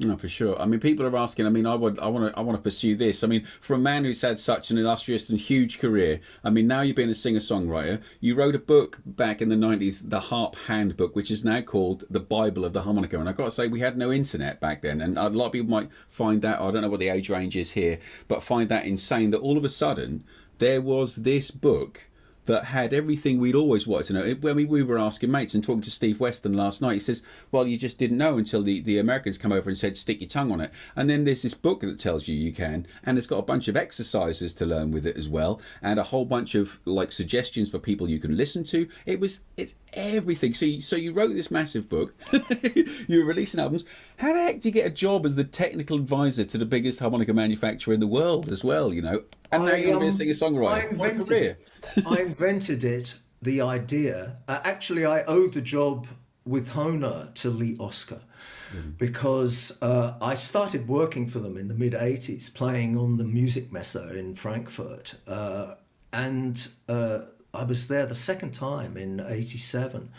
No, for sure. I mean, people are asking. I mean, I want to pursue this. I mean, for a man who's had such an illustrious and huge career. I mean, now you've been a singer-songwriter. You wrote a book back in the 90s, the Harp Handbook, which is now called the Bible of the Harmonica. And I've got to say, we had no internet back then, and a lot of people might find that, I don't know what the age range is here, but find that insane that all of a sudden there was this book that had everything we'd always wanted to know. When we were asking mates and talking to Steve Weston last night, he says, well, you just didn't know until the Americans come over and said, stick your tongue on it. And then there's this book that tells you can, and it's got a bunch of exercises to learn with it as well, and a whole bunch of like suggestions for people you can listen to. It's everything. So you wrote this massive book, you were releasing albums. How the heck do you get a job as the technical advisor to the biggest harmonica manufacturer in the world as well, And now you're going to be a singer-songwriter. What a career. I invented it, the idea. Actually, I owe the job with Hohner to Lee Oscar, because I started working for them in the mid-'80s, playing on the Music Messe in Frankfurt. And I was there the second time in '87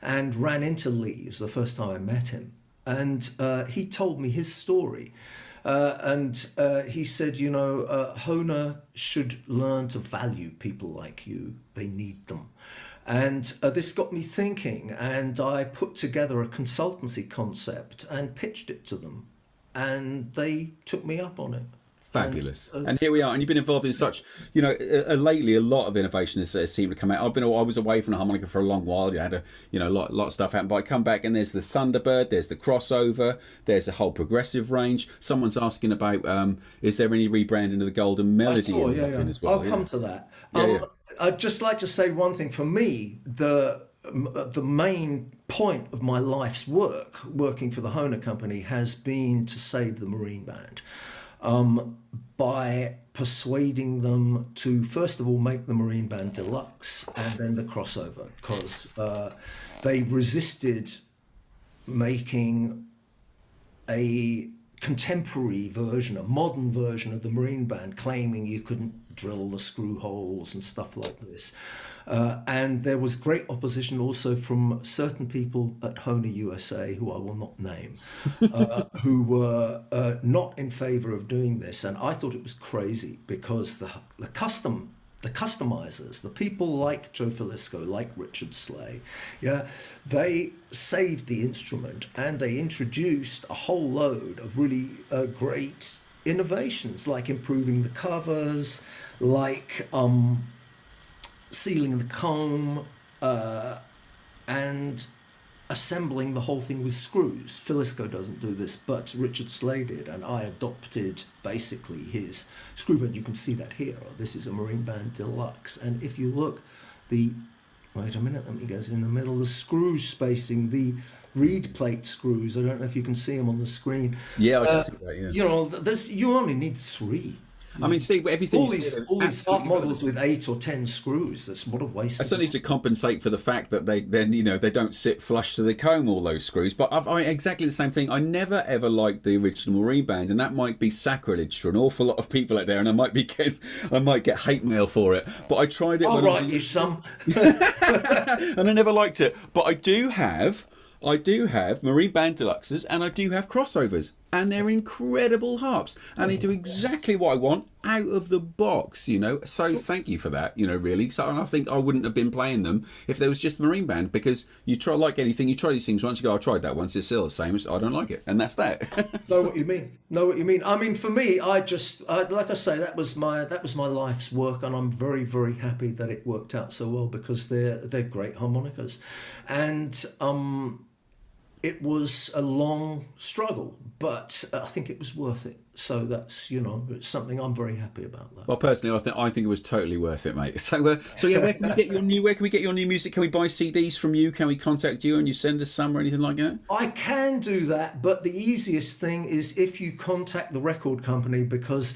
and ran into Lee. It was the first time I met him. And he told me his story. And he said, you know, Hohner should learn to value people like you. They need them. And this got me thinking, and I put together a consultancy concept and pitched it to them. And they took me up on it. Fabulous. And here we are. And you've been involved in such, you know, lately a lot of innovation has seemed to come out. I was away from the harmonica for a long while. You had a lot of stuff happen. But I come back and there's the Thunderbird, there's the crossover, there's a whole progressive range. Someone's asking about, is there any rebranding of the Golden Melody as well? I'll come to that. I'd just like to say one thing. For me, the main point of my life's work, working for the Hohner Company, has been to save the Marine Band. By persuading them to, first of all, make the Marine Band Deluxe and then the crossover, because they resisted making a contemporary version, a modern version of the Marine Band, claiming you couldn't drill the screw holes and stuff like this. And there was great opposition also from certain people at Hohner USA, who I will not name, who were not in favor of doing this. And I thought it was crazy, because the customizers, the people like Joe Filisko, like Richard Slay, they saved the instrument, and they introduced a whole load of really great innovations, like improving the covers, like sealing the comb, and assembling the whole thing with screws. Filisko doesn't do this, but Richard Slay did, and I adopted basically his screw band. You can see that here. This is a Marine Band Deluxe, and if you look, wait a minute, let me guess, in the middle, the screw spacing, the reed plate screws, I don't know if you can see them on the screen. Yeah, I can see that, yeah. You know, you only need 3. I mean, Steve, everything all these art models with 8 or 10 screws. That's what a waste. I certainly need to compensate for the fact that they don't sit flush to the comb, all those screws. But I exactly the same thing. I never ever liked the original Marine Band, and that might be sacrilege to an awful lot of people out there, and I might get hate mail for it. But I tried it. I'll write you some. And I never liked it. But I do have Marine Band Deluxes, and I do have crossovers, and they're incredible harps, and they do exactly what I want out of the box, you know. So thank you for that, you know, really. So I think I wouldn't have been playing them if there was just Marine Band, because you try, like anything, you try these things once, you go, I tried that once, it's still the same, I don't like it, and that's that. Know what you mean. I mean, for me, like I say, that was my life's work, and I'm very, very happy that it worked out so well, because they're great harmonicas, and it was a long struggle, but I think it was worth it. So that's, you know, it's something I'm very happy about. That. Well, personally, I think it was totally worth it, mate. So yeah, where can we get your new music? Can we buy CDs from you? Can we contact you and you send us some or anything like that? I can do that, but the easiest thing is if you contact the record company, because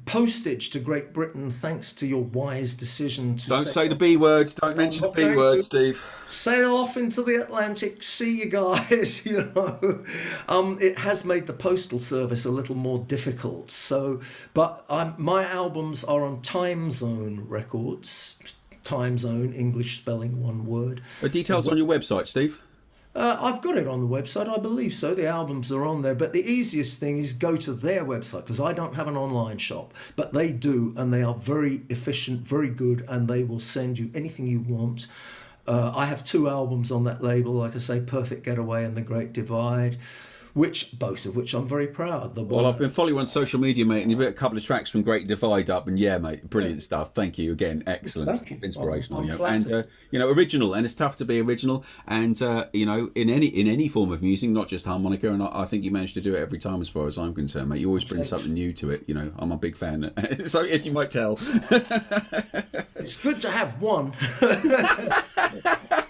postage to Great Britain, thanks to your wise decision to don't say the B words. Don't mention the B words, Steve. Sail off into the Atlantic. See you guys. You know, it has made the postal service a little more difficult. So, but my albums are on Time Zone Records. Time Zone, English spelling, one word. Are details on your website, Steve? I've got it on the website, I believe so. The albums are on there. But the easiest thing is go to their website, because I don't have an online shop. But they do, and they are very efficient, very good, and they will send you anything you want. I have 2 albums on that label, like I say, Perfect Getaway and The Great Divide, both of which I'm very proud. Well, I've been following you on social media, mate, and you've got a couple of tracks from Great Divide up, and yeah, mate, brilliant stuff. Thank you again, excellent, inspirational, I'm and you know, original, and it's tough to be original, and you know, in any form of music, not just harmonica, and I think you manage to do it every time, as far as I'm concerned, mate. You always bring something new to it. You know, I'm a big fan, so as you might tell. It's good to have one.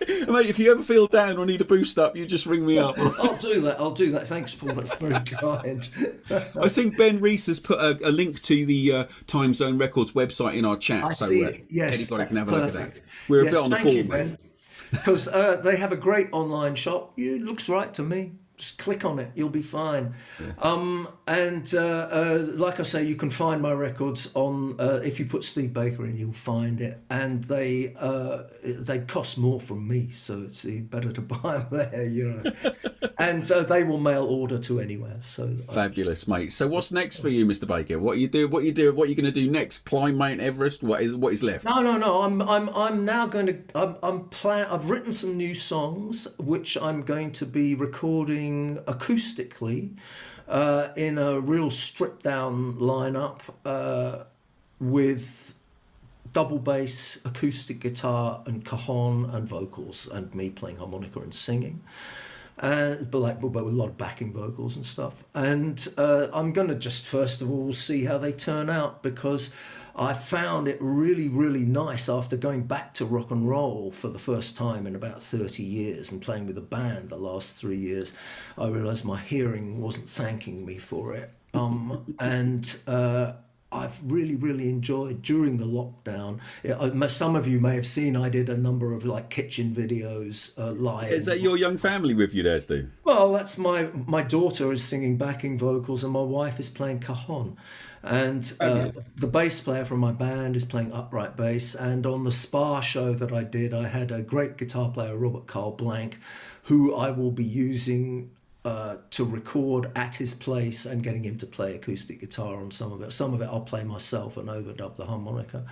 Mate, if you ever feel down or need a boost up, you just ring me up. I'll do that. Thanks, Paul. That's very kind. I think Ben Reese has put a link to the Time Zone Records website in our chat. I see it. Yes, anybody that's can have a look at perfect. that. We're Yes, a bit on the thank ball, you, mate. Ben. Because they have a great online shop. It looks right to me. Just click on it, you'll be fine. Like I say, you can find my records on, if you put Steve Baker in, you'll find it. And they cost more from me, so it's better to buy them there, you know. And they will mail order to anywhere. So Fabulous, mate. So what's next for you, Mr. Baker? What are you going to do next? Climb Mount Everest? What is left? No. I'm now going to. I've written some new songs, which I'm going to be recording acoustically in a real stripped down lineup with double bass, acoustic guitar, and cajon and vocals, and me playing harmonica and singing. But with a lot of backing vocals and stuff. And I'm going to just first of all see how they turn out, because I found it really, really nice after going back to rock and roll for the first time in about 30 years and playing with a band the last 3 years. I realised my hearing wasn't thanking me for it. I've really, really enjoyed during the lockdown. Some of you may have seen I did a number of like kitchen videos live. Is that your young family with you there, Stu? Well, that's my daughter is singing backing vocals and my wife is playing cajon. And the bass player from my band is playing upright bass. And on the Spa show that I did, I had a great guitar player, Robert Carl Blank, who I will be using to record at his place and getting him to play acoustic guitar on some of it. Some of it I'll play myself and overdub the harmonica.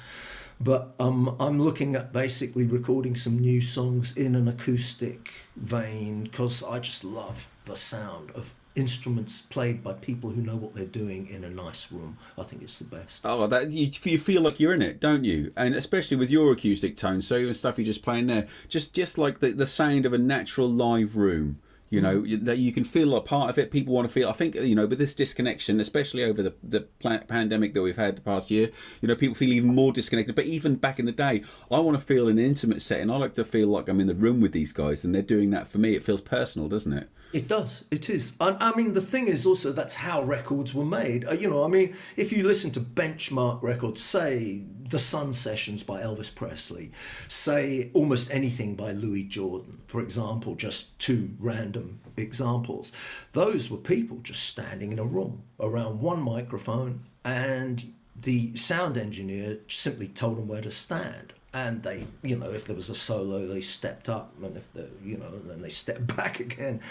But I'm looking at basically recording some new songs in an acoustic vein, because I just love the sound of instruments played by people who know what they're doing in a nice room. I think it's the best. Oh, you feel like you're in it, don't you? And especially with your acoustic tone, so even stuff you're just playing there, just like the sound of a natural live room. You know, that you can feel a part of it. People want to feel. I think, you know, with this disconnection, especially over the pandemic that we've had the past year, you know, people feel even more disconnected. But even back in the day, I want to feel in an intimate setting. I like to feel like I'm in the room with these guys, and they're doing that for me. It feels personal, doesn't it? It does. It is. I mean, the thing is also that's how records were made. You know, I mean, if you listen to benchmark records, say The Sun Sessions by Elvis Presley, say almost anything by Louis Jordan, for example, just two random examples. Those were people just standing in a room around one microphone, and the sound engineer simply told them where to stand. And they, you know, if there was a solo, they stepped up, and if the, you know, then they stepped back again.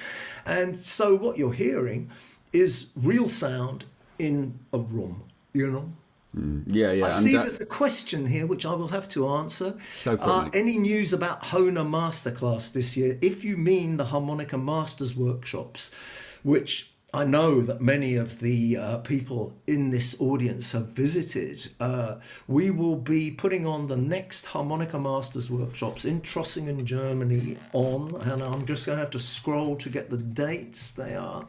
And so what you're hearing is real sound in a room, you know. Yeah. I see there's a question here which I will have to answer. Any news about Hohner Masterclass this year? If you mean the Harmonica Masters workshops, which I know that many of the people in this audience have visited, we will be putting on the next Harmonica Masters workshops in Trossingen, Germany and I'm just going to have to scroll to get the dates. They are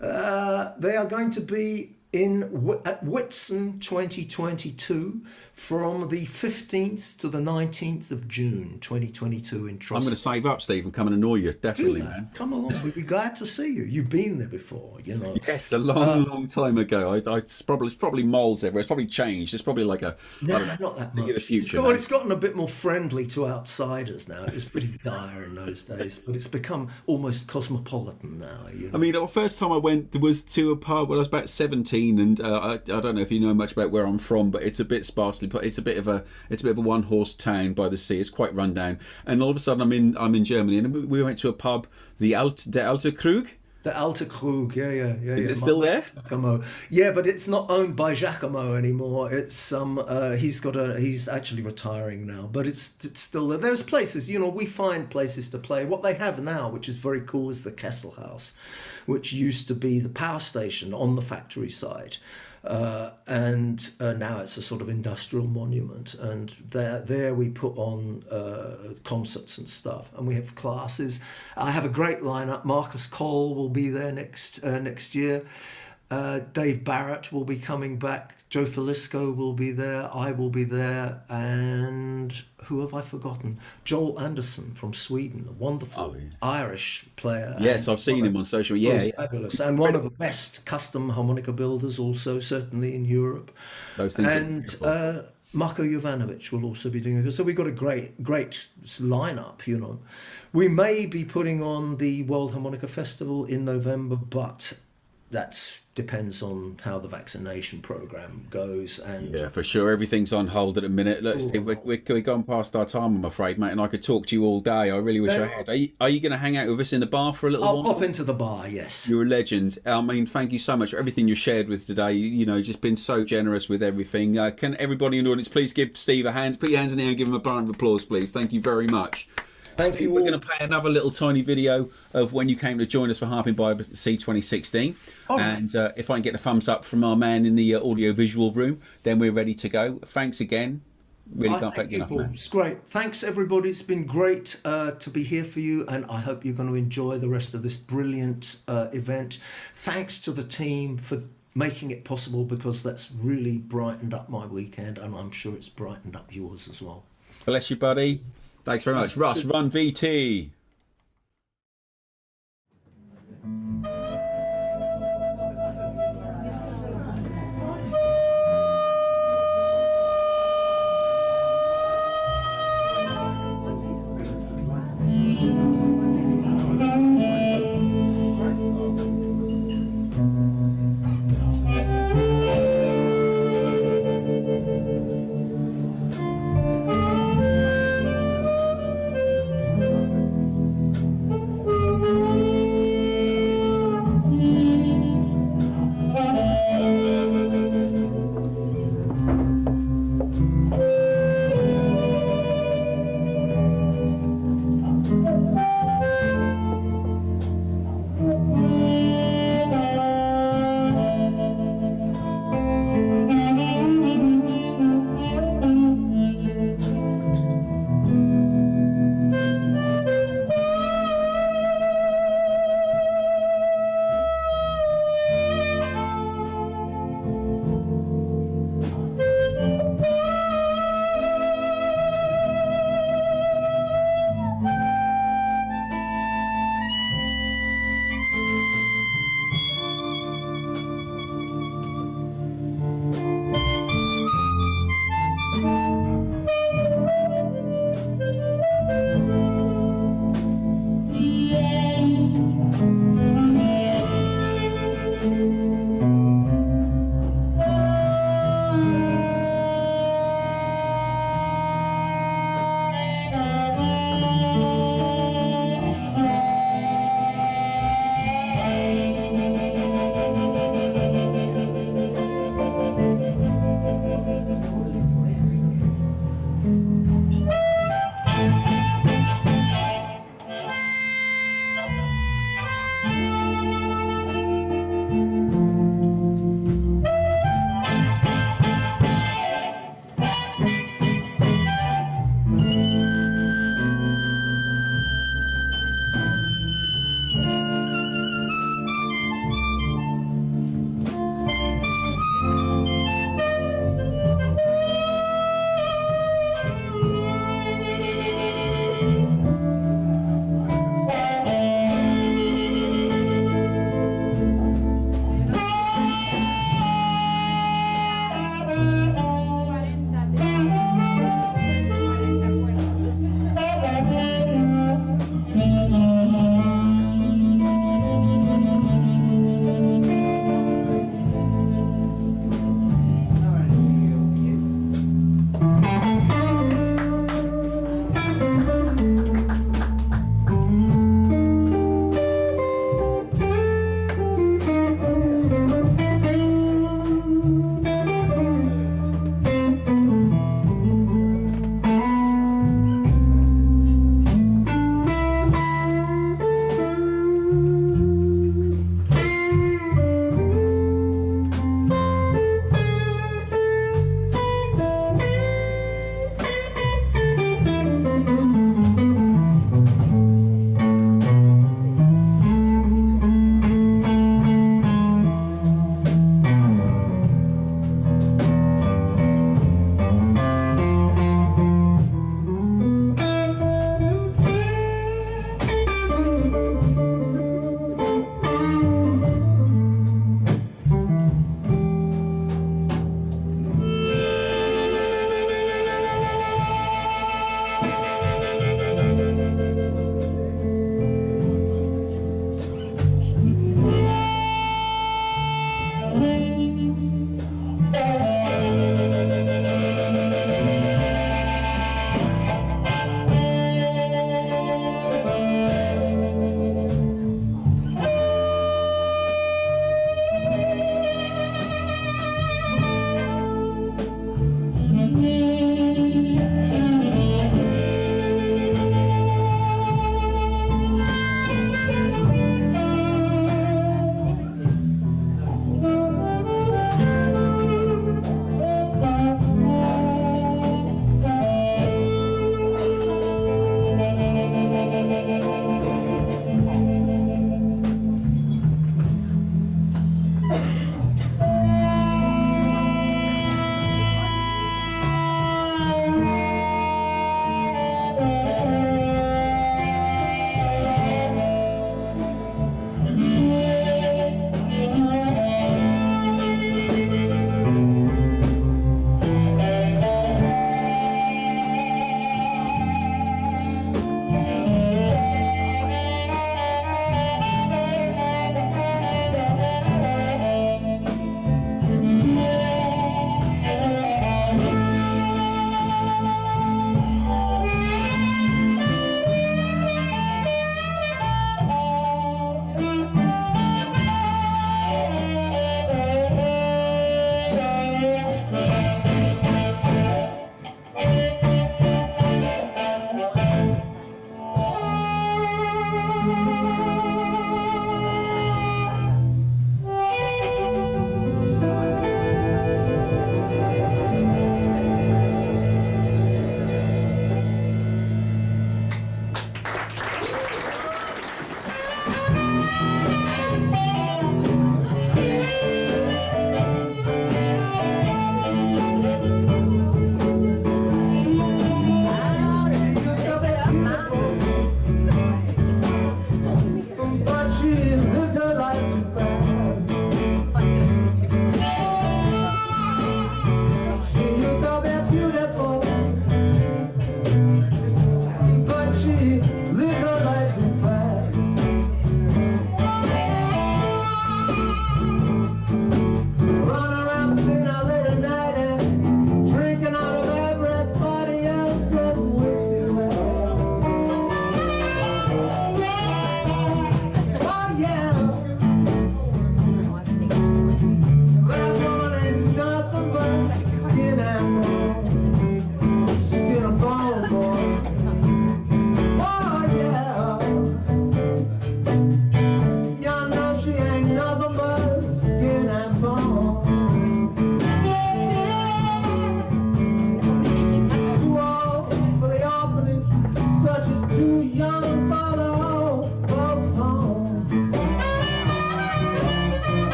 going to be at Whitsun 2022 from the 15th to the 19th of June 2022 in Trossingen. I'm going to save up, Steve, and come and annoy you, definitely, man. Come along, we'd be glad to see you. You've been there before, you know. Yes, a long time ago. It's probably moles everywhere. It's probably changed. It's probably like not that much. The future. It's gotten a bit more friendly to outsiders now. It was pretty dire in those days, but it's become almost cosmopolitan now. You know? I mean, the first time I went was to a pub when I was about 17, and I don't know if you know much about where I'm from, but it's a bit sparsely put. It's a bit of a one-horse town by the sea. It's quite run down, and all of a sudden I'm in Germany, and we went to a pub, the Alte Krug. The Alte Krug, yeah. Is it still there? Giacomo. Yeah, but it's not owned by Giacomo anymore. It's he's actually retiring now, but it's still there. There's places, you know, we find places to play. What they have now, which is very cool, is the Kesselhaus, which used to be the power station on the factory site. And now it's a sort of industrial monument, and there we put on concerts and stuff, and we have classes. I have a great lineup. Marcus Cole will be there next year, Dave Barrett will be coming back. Joe Falisco will be there. I will be there. And who have I forgotten? Joel Anderson from Sweden, a wonderful Irish player. Yes, I've seen him on social media. Yeah, fabulous. And one of the best custom harmonica builders also, certainly in Europe. Those things and Marko Jovanovic will also be doing it. So we've got a great lineup, you know. We may be putting on the World Harmonica Festival in November, but that depends on how the vaccination program goes. And yeah, for sure, everything's on hold at the minute. Look, Steve, we're gone past our time, I'm afraid, mate, and I could talk to you all day. I really wish I had. Are you going to hang out with us in the bar for a little while? I'll pop into the bar, yes. You're a legend. I mean, thank you so much for everything you shared with today. You know, just been so generous with everything. Can everybody in the audience please give Steve a hand? Put your hands in the air and give him a round of applause, please. Thank you very much. Thank you. We're going to play another little tiny video of when you came to join us for Harpin by C 2016. And if I can get the thumbs up from our man in the audio-visual room, then we're ready to go. Thanks again. Really can't thank you enough, man. It's great. Thanks, everybody. It's been great to be here for you, and I hope you're going to enjoy the rest of this brilliant event. Thanks to the team for making it possible, because that's really brightened up my weekend, and I'm sure it's brightened up yours as well. Bless you, buddy. Thanks very much. Russ, run VT.